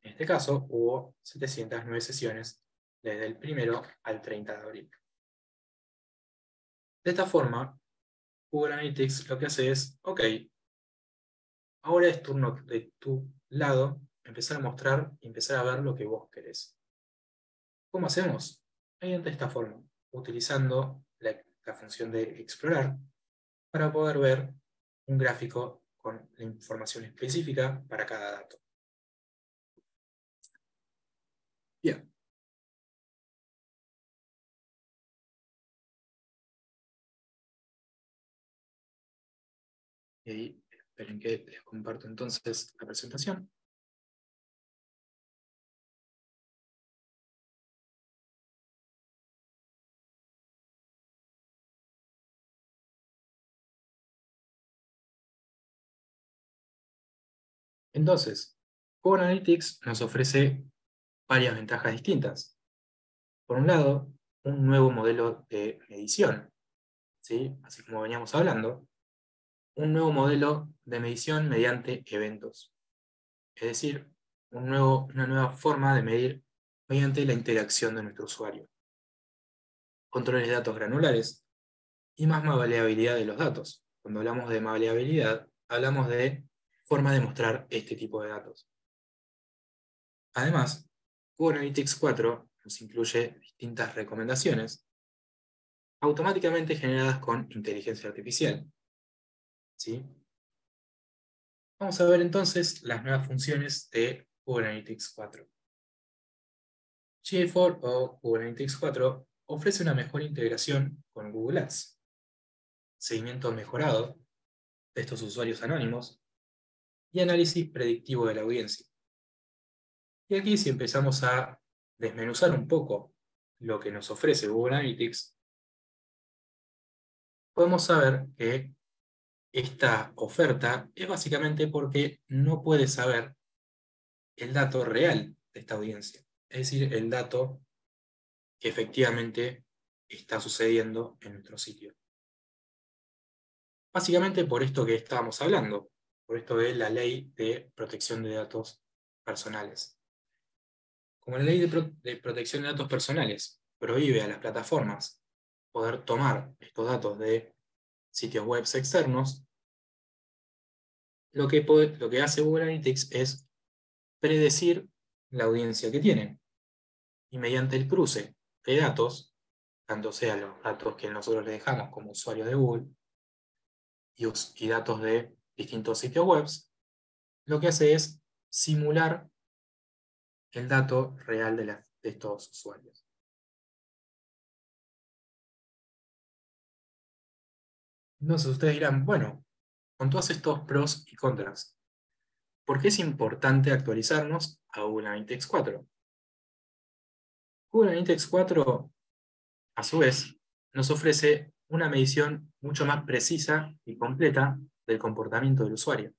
En este caso, hubo 709 sesiones desde el 1 al 30 de abril. De esta forma, Google Analytics lo que hace es, ok, ahora es turno de tu lado empezar a mostrar y empezar a ver lo que vos querés. ¿Cómo hacemos? Mediante esta forma, utilizando la función de explorar para poder ver un gráfico con la información específica para cada dato. Bien. Y ahí, esperen que les comparto entonces la presentación. Entonces, Google Analytics nos ofrece varias ventajas distintas. Por un lado, un nuevo modelo de medición, ¿sí? Así como veníamos hablando, un nuevo modelo de medición mediante eventos. Es decir, una nueva forma de medir mediante la interacción de nuestro usuario. Controles de datos granulares y más maleabilidad de los datos. Cuando hablamos de maleabilidad, hablamos de forma de mostrar este tipo de datos. Además, Google Analytics 4 nos incluye distintas recomendaciones automáticamente generadas con inteligencia artificial. ¿Sí? Vamos a ver entonces las nuevas funciones de Google Analytics 4. GA4 o Google Analytics 4 ofrece una mejor integración con Google Ads, seguimiento mejorado de estos usuarios anónimos y análisis predictivo de la audiencia. Y aquí, si empezamos a desmenuzar un poco lo que nos ofrece Google Analytics, podemos saber que esta oferta es básicamente porque no puede saber el dato real de esta audiencia, es decir, el dato que efectivamente está sucediendo en nuestro sitio. Básicamente por esto que estábamos hablando, por esto de la ley de protección de datos personales. Como la ley de protección de datos personales prohíbe a las plataformas poder tomar estos datos de sitios web externos, lo que hace Google Analytics es predecir la audiencia que tienen. Y mediante el cruce de datos, tanto sean los datos que nosotros le dejamos como usuarios de Google y datos de distintos sitios web, lo que hace es simular el dato real de estos usuarios. Entonces ustedes dirán, bueno, con todos estos pros y contras, ¿por qué es importante actualizarnos a Google Analytics 4? Google Analytics 4, a su vez, nos ofrece una medición mucho más precisa y completa del comportamiento del usuario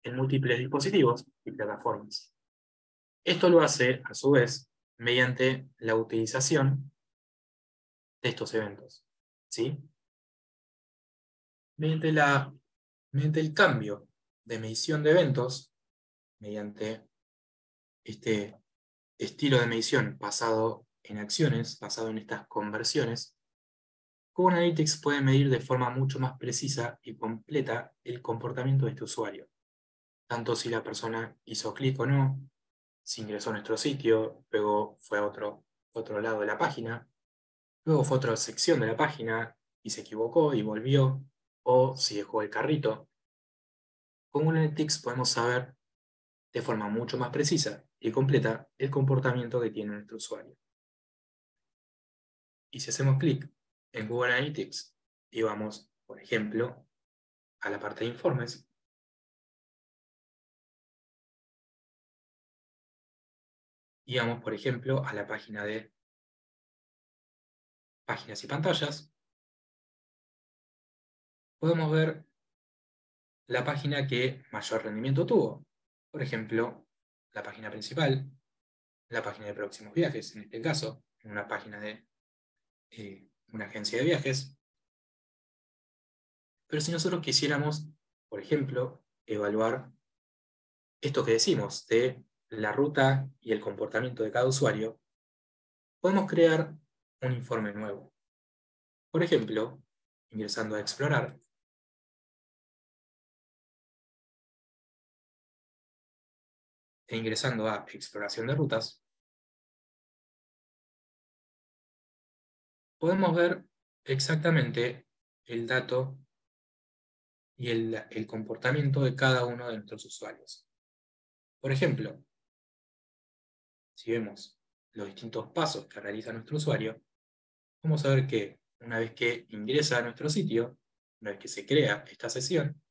en múltiples dispositivos y plataformas. Esto lo hace, a su vez, mediante la utilización de estos eventos. ¿Sí? Mediante el cambio de medición de eventos, mediante este estilo de medición basado en acciones, basado en estas conversiones, Google Analytics puede medir de forma mucho más precisa y completa el comportamiento de este usuario, tanto si la persona hizo clic o no, si ingresó a nuestro sitio, luego fue a otro lado de la página, luego fue a otra sección de la página y se equivocó y volvió, o si dejó el carrito. Con Google Analytics podemos saber de forma mucho más precisa y completa el comportamiento que tiene nuestro usuario. Y si hacemos clic en Google Analytics y vamos, por ejemplo, a la parte de informes, y vamos, por ejemplo, a la página de páginas y pantallas, podemos ver la página que mayor rendimiento tuvo. Por ejemplo, la página principal, la página de próximos viajes, en este caso, una página de una agencia de viajes. Pero si nosotros quisiéramos, por ejemplo, evaluar esto que decimos de la ruta y el comportamiento de cada usuario, podemos crear un informe nuevo. Por ejemplo, ingresando a Explorar, e ingresando a Exploración de rutas, podemos ver exactamente el dato y el comportamiento de cada uno de nuestros usuarios. Por ejemplo, si vemos los distintos pasos que realiza nuestro usuario, vamos a ver que una vez que ingresa a nuestro sitio, una vez que se crea esta sesión,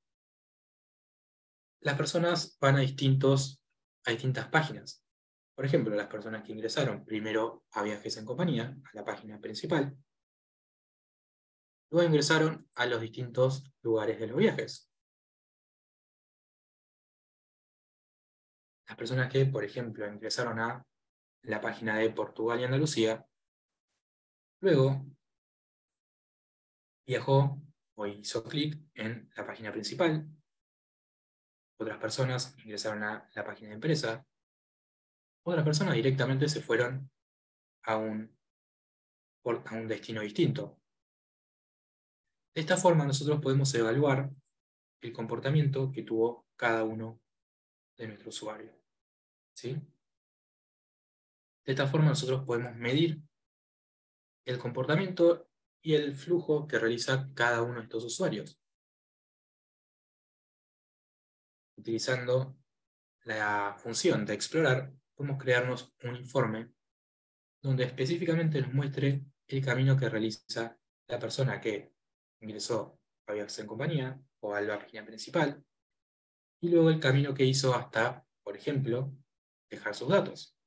las personas van a distintas páginas. Por ejemplo, las personas que ingresaron primero a Viajes en Compañía, a la página principal, luego ingresaron a los distintos lugares de los viajes. Las personas que, por ejemplo, ingresaron a la página de Portugal y Andalucía, luego viajó o hizo clic en la página principal. Otras personas ingresaron a la página de empresa. Otras personas directamente se fueron a un destino distinto. De esta forma nosotros podemos evaluar el comportamiento que tuvo cada uno de nuestros usuarios. ¿Sí? De esta forma nosotros podemos medir el comportamiento y el flujo que realiza cada uno de estos usuarios. Utilizando la función de explorar, podemos crearnos un informe donde específicamente nos muestre el camino que realiza la persona que ingresó a Viajes en Compañía o a la página principal, y luego el camino que hizo hasta, por ejemplo, dejar sus datos.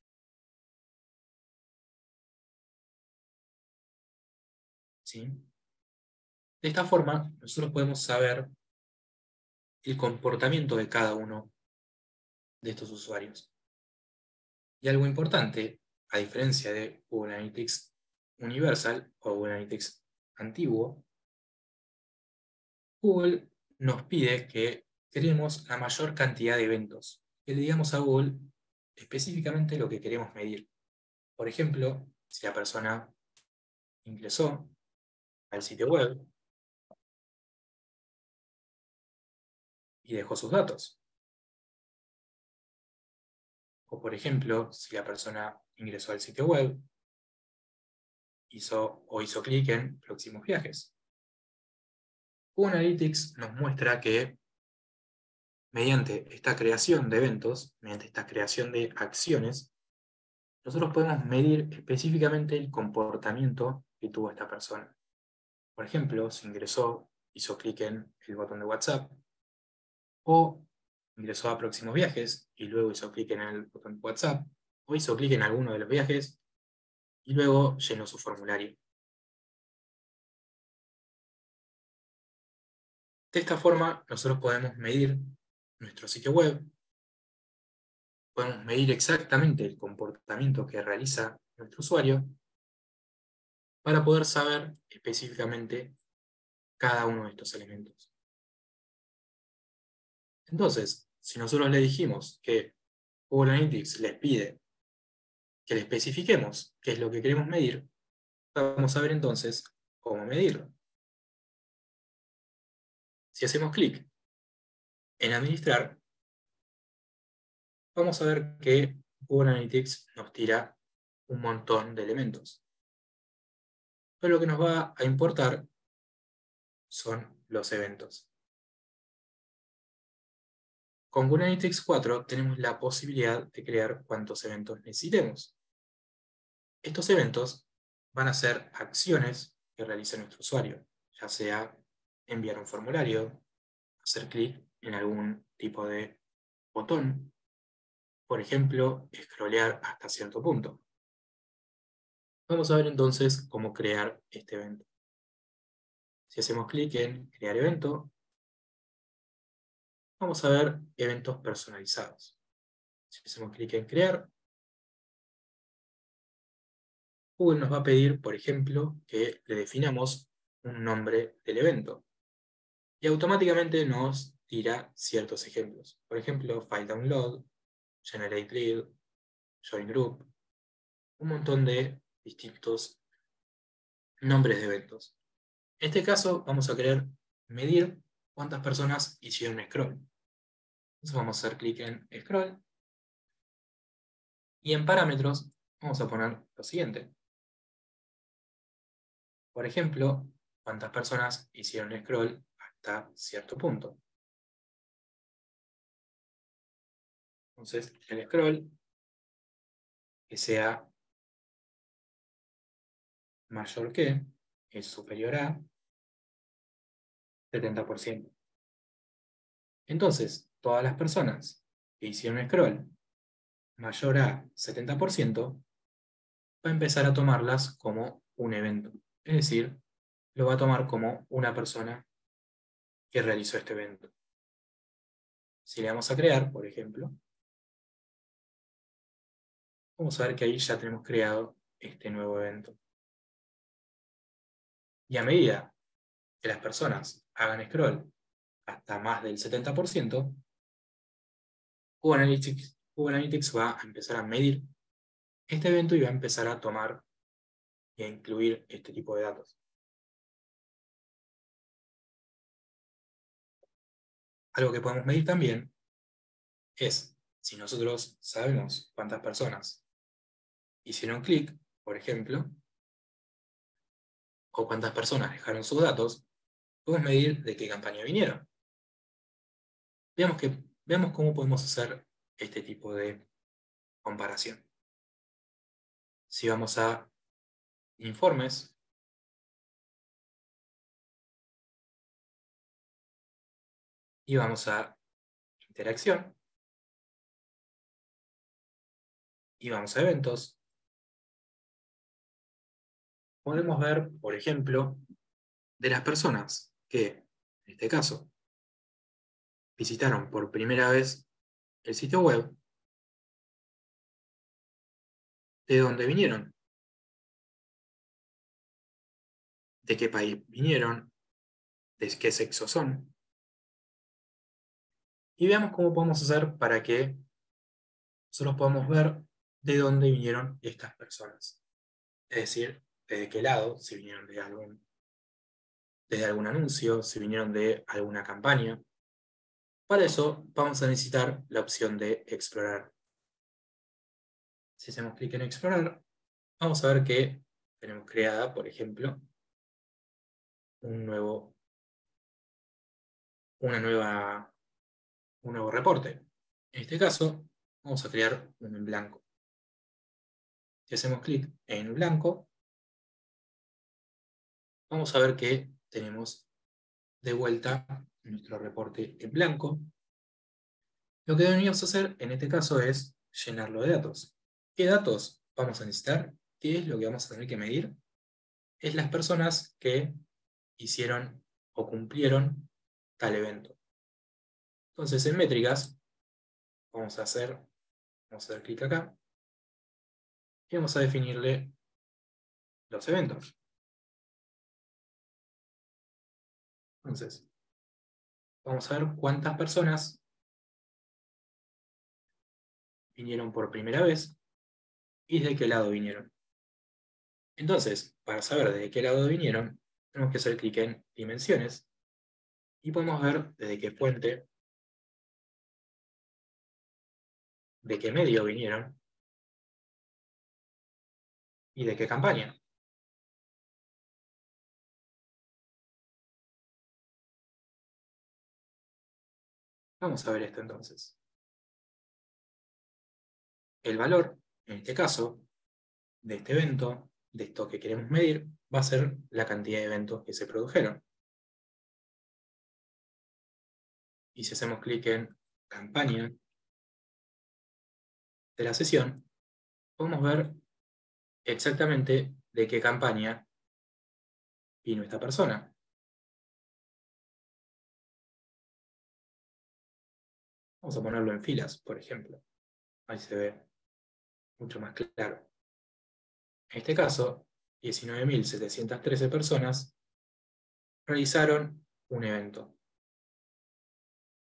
¿Sí? De esta forma, nosotros podemos saber el comportamiento de cada uno de estos usuarios. Y algo importante, a diferencia de Google Analytics Universal o Google Analytics antiguo, Google nos pide que creemos la mayor cantidad de eventos, que le digamos a Google específicamente lo que queremos medir. Por ejemplo, si la persona ingresó al sitio web y dejó sus datos. O por ejemplo, si la persona ingresó al sitio web hizo clic en próximos viajes. Google Analytics nos muestra que mediante esta creación de eventos, mediante esta creación de acciones, nosotros podemos medir específicamente el comportamiento que tuvo esta persona. Por ejemplo, si ingresó, hizo clic en el botón de WhatsApp, o ingresó a próximos viajes y luego hizo clic en el botón de WhatsApp, o hizo clic en alguno de los viajes y luego llenó su formulario. De esta forma, nosotros podemos medir nuestro sitio web, podemos medir exactamente el comportamiento que realiza nuestro usuario para poder saber específicamente cada uno de estos elementos. Entonces, si nosotros le dijimos que Google Analytics les pide que le especifiquemos qué es lo que queremos medir, vamos a ver entonces cómo medirlo. Si hacemos clic en Administrar, vamos a ver que Google Analytics nos tira un montón de elementos. Pero lo que nos va a importar son los eventos. Con Google Analytics 4 tenemos la posibilidad de crear cuantos eventos necesitemos. Estos eventos van a ser acciones que realice nuestro usuario, ya sea enviar un formulario, hacer clic en algún tipo de botón, por ejemplo, scrollear hasta cierto punto. Vamos a ver entonces cómo crear este evento. Si hacemos clic en crear evento, vamos a ver eventos personalizados. Si hacemos clic en crear, Google nos va a pedir, por ejemplo, que le definamos un nombre del evento. Y automáticamente nos tira ciertos ejemplos. Por ejemplo, file download, generate lead, join group, un montón de distintos nombres de eventos. En este caso vamos a querer medir cuántas personas hicieron scroll. Entonces vamos a hacer clic en scroll y en parámetros vamos a poner lo siguiente. Por ejemplo, cuántas personas hicieron scroll hasta cierto punto. Entonces el scroll que sea mayor que, es superior a 70%. Entonces, todas las personas que hicieron scroll mayor a 70%, va a empezar a tomarlas como un evento. Es decir, lo va a tomar como una persona que realizó este evento. Si le damos a crear, por ejemplo, vamos a ver que ahí ya tenemos creado este nuevo evento. Y a medida que las personas hagan scroll hasta más del 70%, Google Analytics va a empezar a medir este evento y va a empezar a tomar e incluir este tipo de datos. Algo que podemos medir también es si nosotros sabemos cuántas personas hicieron clic, por ejemplo, o cuántas personas dejaron sus datos, podemos medir de qué campaña vinieron. Veamos cómo podemos hacer este tipo de comparación. Si vamos a informes, y vamos a interacción, y vamos a eventos, podemos ver, por ejemplo, de las personas que, en este caso, visitaron por primera vez el sitio web, de dónde vinieron, de qué país vinieron, de qué sexo son. Y veamos cómo podemos hacer para que nosotros podamos ver de dónde vinieron estas personas. Es decir, desde qué lado, si vinieron desde algún anuncio, si vinieron de alguna campaña. Para eso vamos a necesitar la opción de explorar. Si hacemos clic en explorar, vamos a ver que tenemos creada, por ejemplo, un nuevo reporte. En este caso, vamos a crear uno en blanco. Si hacemos clic en blanco, vamos a ver que tenemos de vuelta nuestro reporte en blanco. Lo que deberíamos hacer en este caso es llenarlo de datos. ¿Qué datos vamos a necesitar? ¿Qué es lo que vamos a tener que medir? Es las personas que hicieron o cumplieron tal evento. Entonces en métricas vamos a hacer clic acá y vamos a definirle los eventos. Entonces, vamos a ver cuántas personas vinieron por primera vez y de qué lado vinieron. Entonces, para saber de qué lado vinieron, tenemos que hacer clic en dimensiones y podemos ver desde qué fuente, de qué medio vinieron y de qué campaña. Vamos a ver esto entonces. El valor, en este caso, de este evento, de esto que queremos medir, va a ser la cantidad de eventos que se produjeron. Y si hacemos clic en campaña de la sesión, podemos ver exactamente de qué campaña vino esta persona. Vamos a ponerlo en filas, por ejemplo. Ahí se ve mucho más claro. En este caso, 19.713 personas realizaron un evento.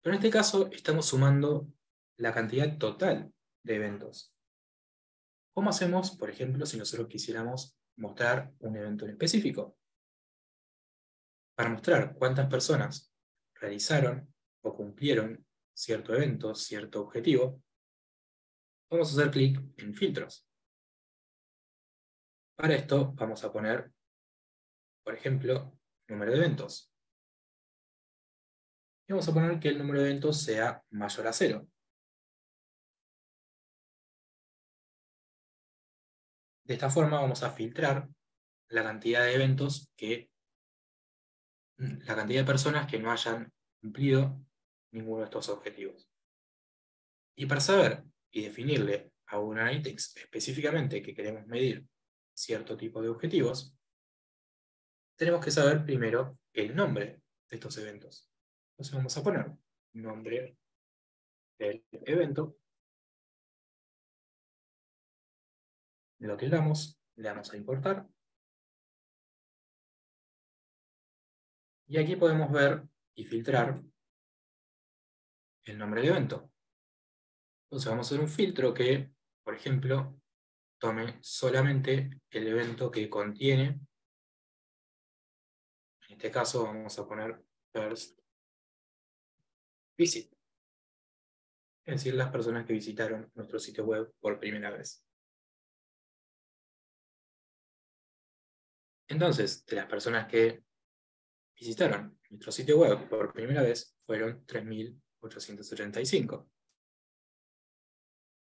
Pero en este caso estamos sumando la cantidad total de eventos. ¿Cómo hacemos, por ejemplo, si nosotros quisiéramos mostrar un evento en específico? Para mostrar cuántas personas realizaron o cumplieron cierto evento, cierto objetivo, vamos a hacer clic en filtros. Para esto vamos a poner, por ejemplo, número de eventos. Y vamos a poner que el número de eventos sea mayor a 0. De esta forma vamos a filtrar la cantidad de eventos la cantidad de personas que no hayan cumplido ninguno de estos objetivos. Y para saber y definirle a Google Analytics específicamente que queremos medir cierto tipo de objetivos, tenemos que saber primero el nombre de estos eventos. Entonces vamos a poner nombre del evento, lo tildamos, le damos a importar, y aquí podemos ver y filtrar el nombre del evento. Entonces vamos a hacer un filtro que, por ejemplo, tome solamente el evento que contiene, en este caso vamos a poner first visit, es decir, las personas que visitaron nuestro sitio web por primera vez. Entonces, de las personas que visitaron nuestro sitio web por primera vez, fueron 3.885.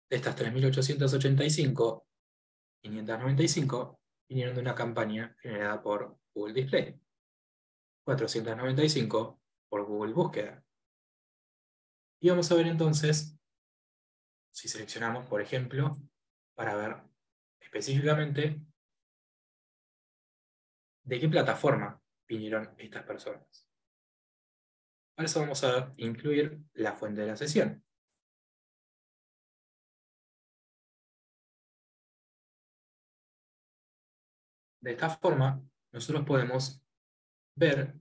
De estas 3.885, 595 vinieron de una campaña generada por Google Display, 495 por Google Búsqueda. Y vamos a ver entonces, si seleccionamos, por ejemplo, para ver específicamente de qué plataforma vinieron estas personas. Para eso vamos a incluir la fuente de la sesión. De esta forma, nosotros podemos ver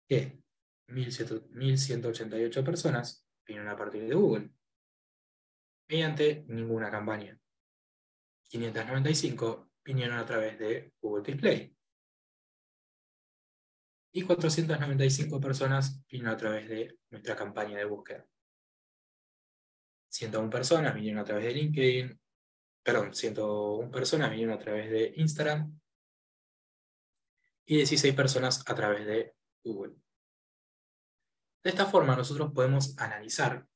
que 1.188 personas vinieron a partir de Google, mediante ninguna campaña. 595 vinieron a través de Google Display. Y 495 personas vinieron a través de nuestra campaña de búsqueda. 101 personas vinieron a través de LinkedIn, perdón, 101 personas vinieron a través de Instagram, y 16 personas a través de Google. De esta forma nosotros podemos analizar,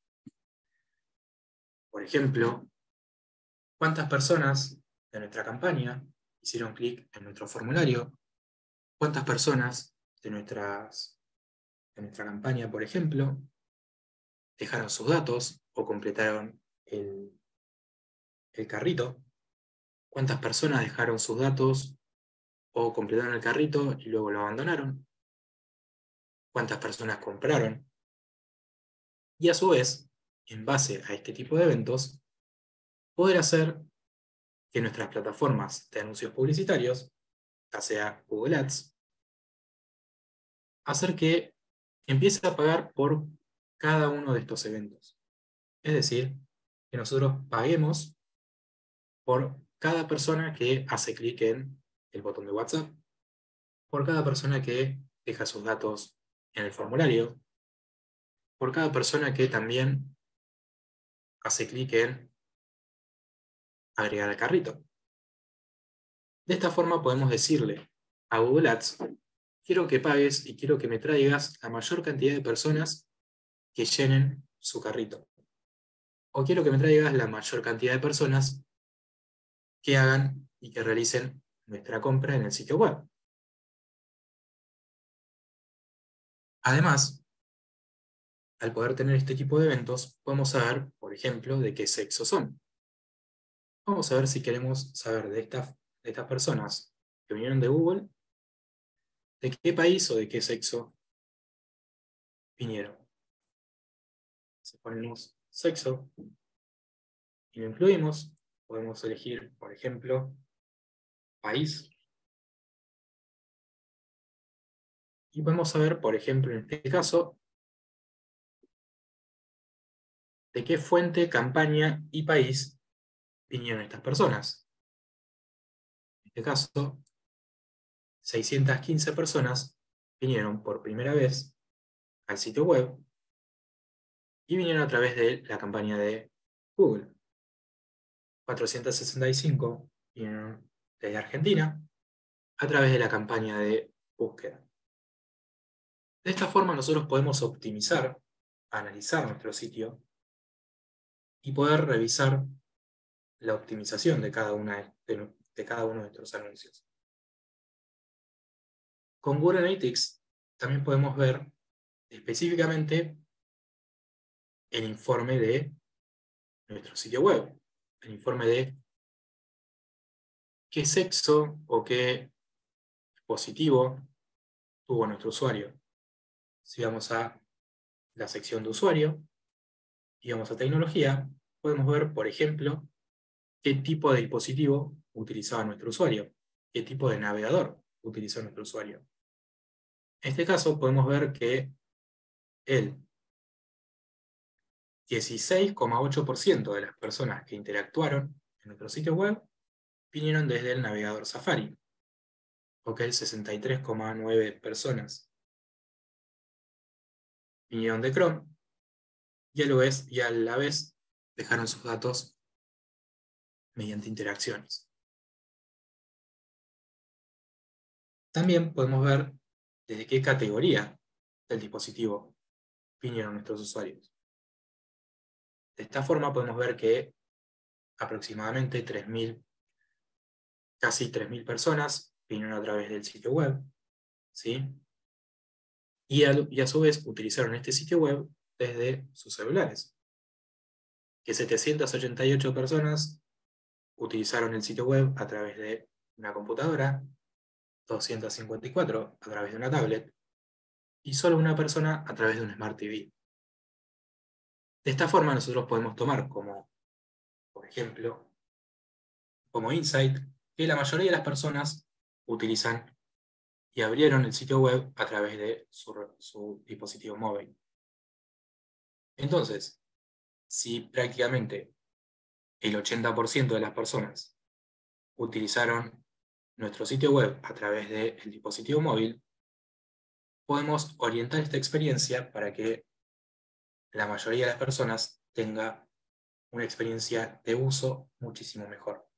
por ejemplo, cuántas personas de nuestra campaña hicieron clic en nuestro formulario, cuántas personas de nuestra campaña, por ejemplo, dejaron sus datos o completaron el carrito, cuántas personas dejaron sus datos o completaron el carrito y luego lo abandonaron, cuántas personas compraron, y a su vez, en base a este tipo de eventos, poder hacer que nuestras plataformas de anuncios publicitarios, ya sea Google Ads, hacer que empiece a pagar por cada uno de estos eventos. Es decir, que nosotros paguemos por cada persona que hace clic en el botón de WhatsApp, por cada persona que deja sus datos en el formulario, por cada persona que también hace clic en agregar al carrito. De esta forma podemos decirle a Google Ads: quiero que pagues y quiero que me traigas la mayor cantidad de personas que llenen su carrito. O quiero que me traigas la mayor cantidad de personas que hagan y que realicen nuestra compra en el sitio web. Además, al poder tener este tipo de eventos, podemos saber, por ejemplo, de qué sexo son. Vamos a ver si queremos saber de estas personas que vinieron de Google, de qué país o de qué sexo vinieron. Si ponemos sexo y lo incluimos, podemos elegir, por ejemplo, país. Y podemos saber, por ejemplo, en este caso, de qué fuente, campaña y país vinieron estas personas. En este caso, 615 personas vinieron por primera vez al sitio web y vinieron a través de la campaña de Google. 465 vinieron desde Argentina a través de la campaña de búsqueda. De esta forma nosotros podemos optimizar, analizar nuestro sitio y poder revisar la optimización de cada uno de nuestros anuncios. Con Google Analytics también podemos ver específicamente el informe de nuestro sitio web, el informe de qué sexo o qué dispositivo tuvo nuestro usuario. Si vamos a la sección de usuario y vamos a tecnología, podemos ver, por ejemplo, qué tipo de dispositivo utilizaba nuestro usuario, qué tipo de navegador utilizó nuestro usuario. En este caso podemos ver que el 16,8% de las personas que interactuaron en nuestro sitio web vinieron desde el navegador Safari, ok, 63,9 personas vinieron de Chrome y a la vez dejaron sus datos mediante interacciones. También podemos ver desde qué categoría del dispositivo vinieron nuestros usuarios. De esta forma podemos ver que aproximadamente casi 3.000 personas vinieron a través del sitio web, ¿sí? Y a su vez utilizaron este sitio web desde sus celulares. Que 788 personas utilizaron el sitio web a través de una computadora, 254 a través de una tablet, y solo una persona a través de un Smart TV. De esta forma nosotros podemos tomar como, por ejemplo, como insight, que la mayoría de las personas utilizan y abrieron el sitio web a través de su dispositivo móvil. Entonces, si prácticamente el 80% de las personas utilizaron nuestro sitio web a través del dispositivo móvil, podemos orientar esta experiencia para que la mayoría de las personas tenga una experiencia de uso muchísimo mejor.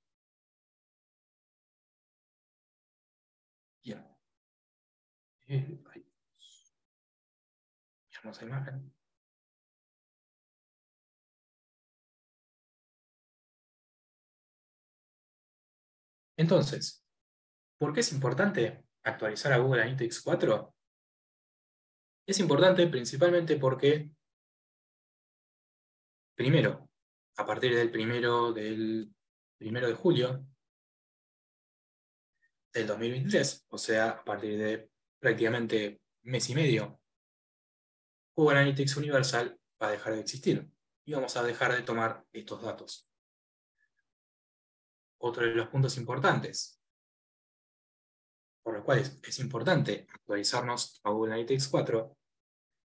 Bien. Hermosa imagen. Entonces, ¿por qué es importante actualizar a Google Analytics 4? Es importante principalmente porque, primero, a partir del primero de julio del 2023, o sea, a partir de prácticamente mes y medio, Google Analytics Universal va a dejar de existir y vamos a dejar de tomar estos datos. Otro de los puntos importantes, por los cuales es importante actualizarnos a Google Analytics 4,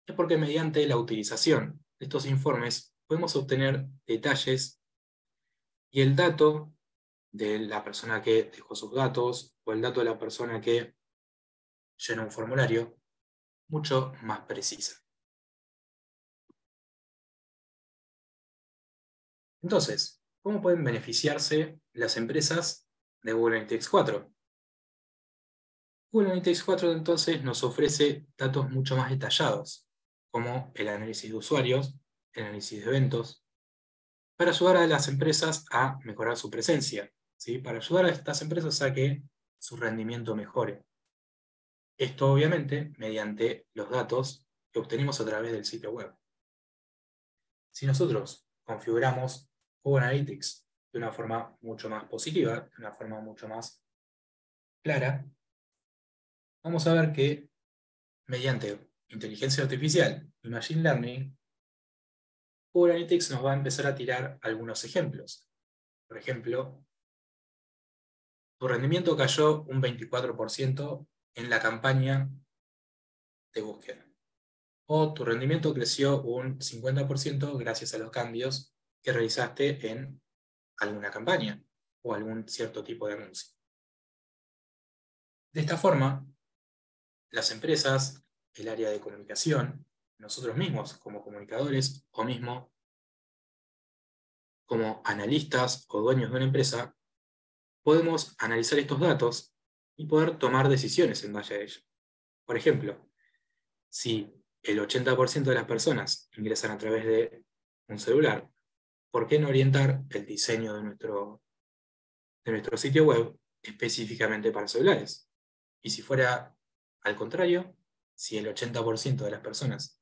es porque mediante la utilización de estos informes podemos obtener detalles y el dato de la persona que dejó sus datos o el dato de la persona que llenó un formulario mucho más precisa. Entonces, ¿cómo pueden beneficiarse las empresas de Google Analytics 4? Google Analytics 4 entonces nos ofrece datos mucho más detallados, como el análisis de usuarios, el análisis de eventos, para ayudar a las empresas a mejorar su presencia, ¿sí? Para ayudar a estas empresas a que su rendimiento mejore. Esto obviamente mediante los datos que obtenemos a través del sitio web. Si nosotros configuramos Google Analytics de una forma mucho más positiva, de una forma mucho más clara, vamos a ver que mediante inteligencia artificial y machine learning, Google Analytics nos va a empezar a tirar algunos ejemplos. Por ejemplo, tu rendimiento cayó un 24% en la campaña de búsqueda. o tu rendimiento creció un 50% gracias a los cambios que realizaste en alguna campaña o algún cierto tipo de anuncio. De esta forma, las empresas, el área de comunicación, nosotros mismos como comunicadores o mismo como analistas o dueños de una empresa, podemos analizar estos datos y poder tomar decisiones en base a ello. Por ejemplo, si el 80% de las personas ingresan a través de un celular, ¿por qué no orientar el diseño de nuestro sitio web específicamente para celulares? Y si fuera al contrario, si el 80% de las personas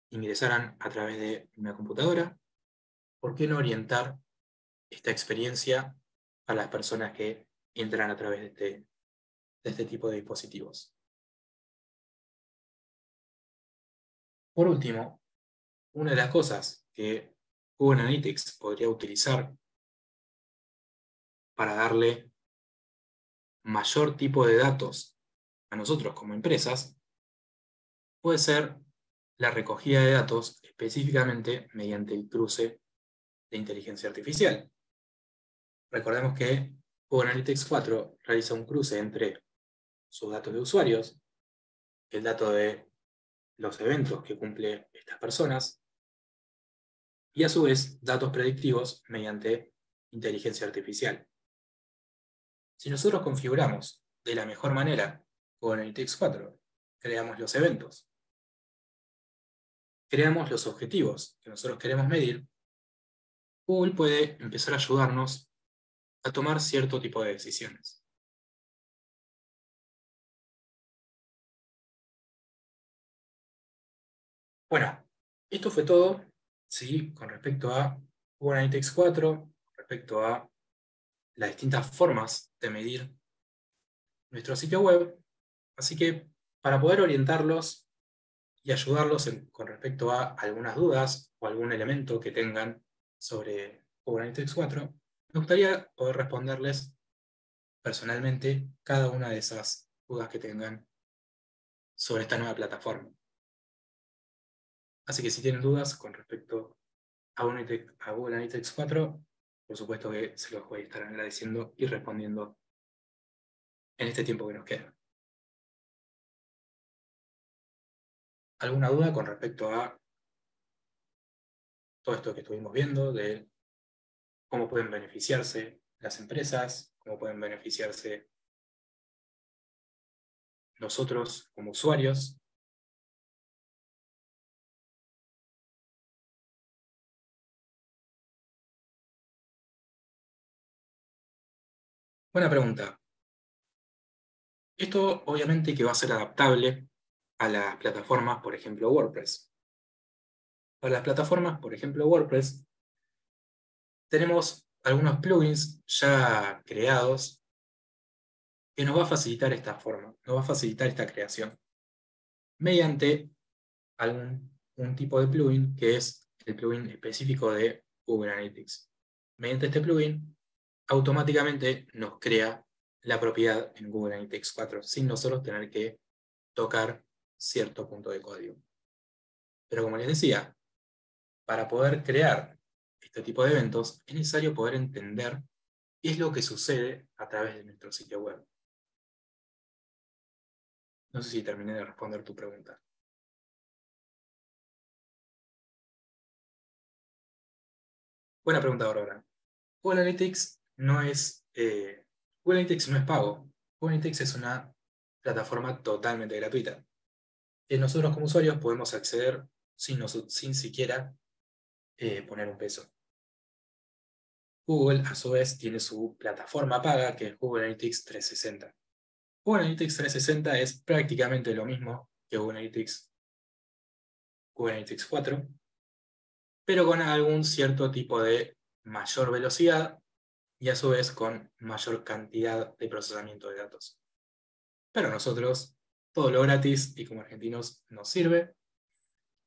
ingresaran a través de una computadora, ¿por qué no orientar esta experiencia a las personas que entran a través de este tipo de dispositivos? Por último, una de las cosas que Google Analytics podría utilizar para darle mayor tipo de datos a nosotros como empresas puede ser la recogida de datos específicamente mediante el cruce de inteligencia artificial. Recordemos que Google Analytics 4 realiza un cruce entre sus datos de usuarios, el dato de los eventos que cumplen estas personas, y a su vez datos predictivos mediante inteligencia artificial. Si nosotros configuramos de la mejor manera Google Analytics 4, creamos los eventos, creamos los objetivos que nosotros queremos medir, Google puede empezar a ayudarnos a tomar cierto tipo de decisiones. Bueno, esto fue todo, ¿sí? Con respecto a Google Analytics 4, con respecto a las distintas formas de medir nuestro sitio web. Así que para poder orientarlos y ayudarlos con respecto a algunas dudas o algún elemento que tengan sobre Google Analytics 4, me gustaría poder responderles personalmente cada una de esas dudas que tengan sobre esta nueva plataforma. Así que si tienen dudas con respecto a Google Analytics 4, por supuesto que se los voy a estar agradeciendo y respondiendo en este tiempo que nos queda. ¿Alguna duda con respecto a todo esto que estuvimos viendo, de cómo pueden beneficiarse las empresas, cómo pueden beneficiarse nosotros como usuarios? Buena pregunta. Esto obviamente que va a ser adaptable a las plataformas, por ejemplo, WordPress. Para las plataformas, por ejemplo, WordPress, tenemos algunos plugins ya creados que nos va a facilitar esta forma, nos va a facilitar esta creación mediante un tipo de plugin que es el plugin específico de Google Analytics. Mediante este plugin, automáticamente nos crea la propiedad en Google Analytics 4 sin nosotros tener que tocar cierto punto de código. Pero como les decía, para poder crear este tipo de eventos es necesario poder entender qué es lo que sucede a través de nuestro sitio web. No sé si terminé de responder tu pregunta. Buena pregunta, Aurora. Google Analytics no es, Google Analytics no es pago. Google Analytics es una plataforma totalmente gratuita, que nosotros como usuarios podemos acceder sin siquiera poner un peso. Google, a su vez, tiene su plataforma paga, que es Google Analytics 360. Google Analytics 360 es prácticamente lo mismo que Google Analytics 4, pero con algún cierto tipo de mayor velocidad y a su vez con mayor cantidad de procesamiento de datos. Pero a nosotros todo lo gratis y como argentinos nos sirve,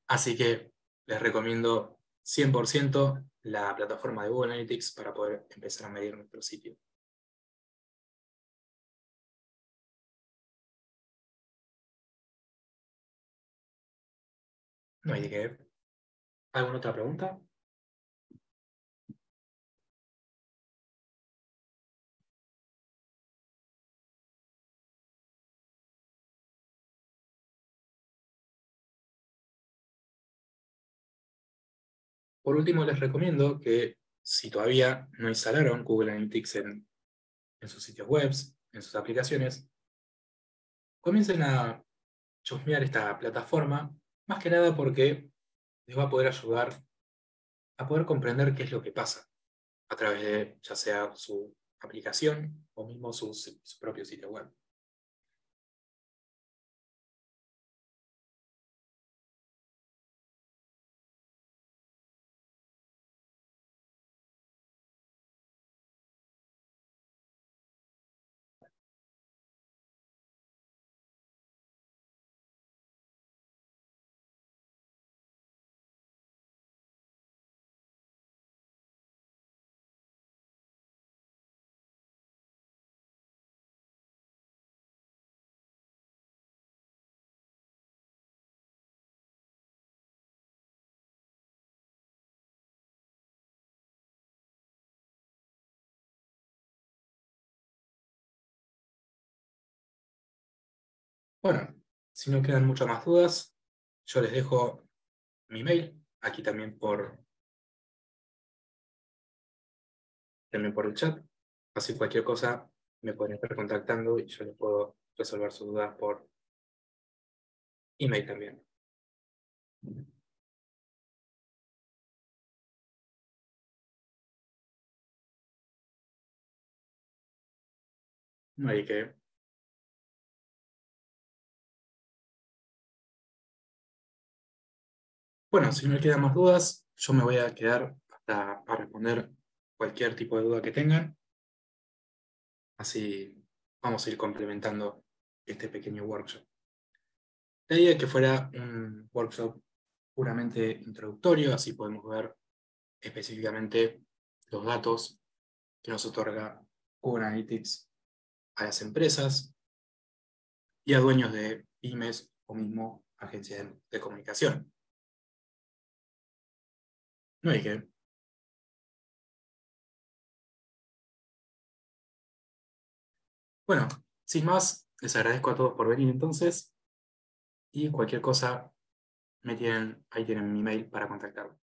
así que les recomiendo 100% la plataforma de Google Analytics para poder empezar a medir nuestro sitio. No hay de qué. ¿Alguna otra pregunta? Por último, les recomiendo que si todavía no instalaron Google Analytics en sus sitios web, en sus aplicaciones, comiencen a chusmear esta plataforma, más que nada porque les va a poder ayudar a poder comprender qué es lo que pasa a través de ya sea su aplicación o mismo su propio sitio web. Bueno, si no quedan muchas más dudas, yo les dejo mi mail aquí también por el chat. Así cualquier cosa me pueden estar contactando y yo les puedo resolver sus dudas por email también. No hay que. Bueno, si no quedan más dudas, yo me voy a quedar hasta a responder cualquier tipo de duda que tengan. Así vamos a ir complementando este pequeño workshop. La idea es que fuera un workshop puramente introductorio, así podemos ver específicamente los datos que nos otorga Google Analytics a las empresas y a dueños de pymes o mismo agencias de comunicación. No hay que. Bueno, sin más, les agradezco a todos por venir entonces y cualquier cosa ahí tienen mi mail para contactarme.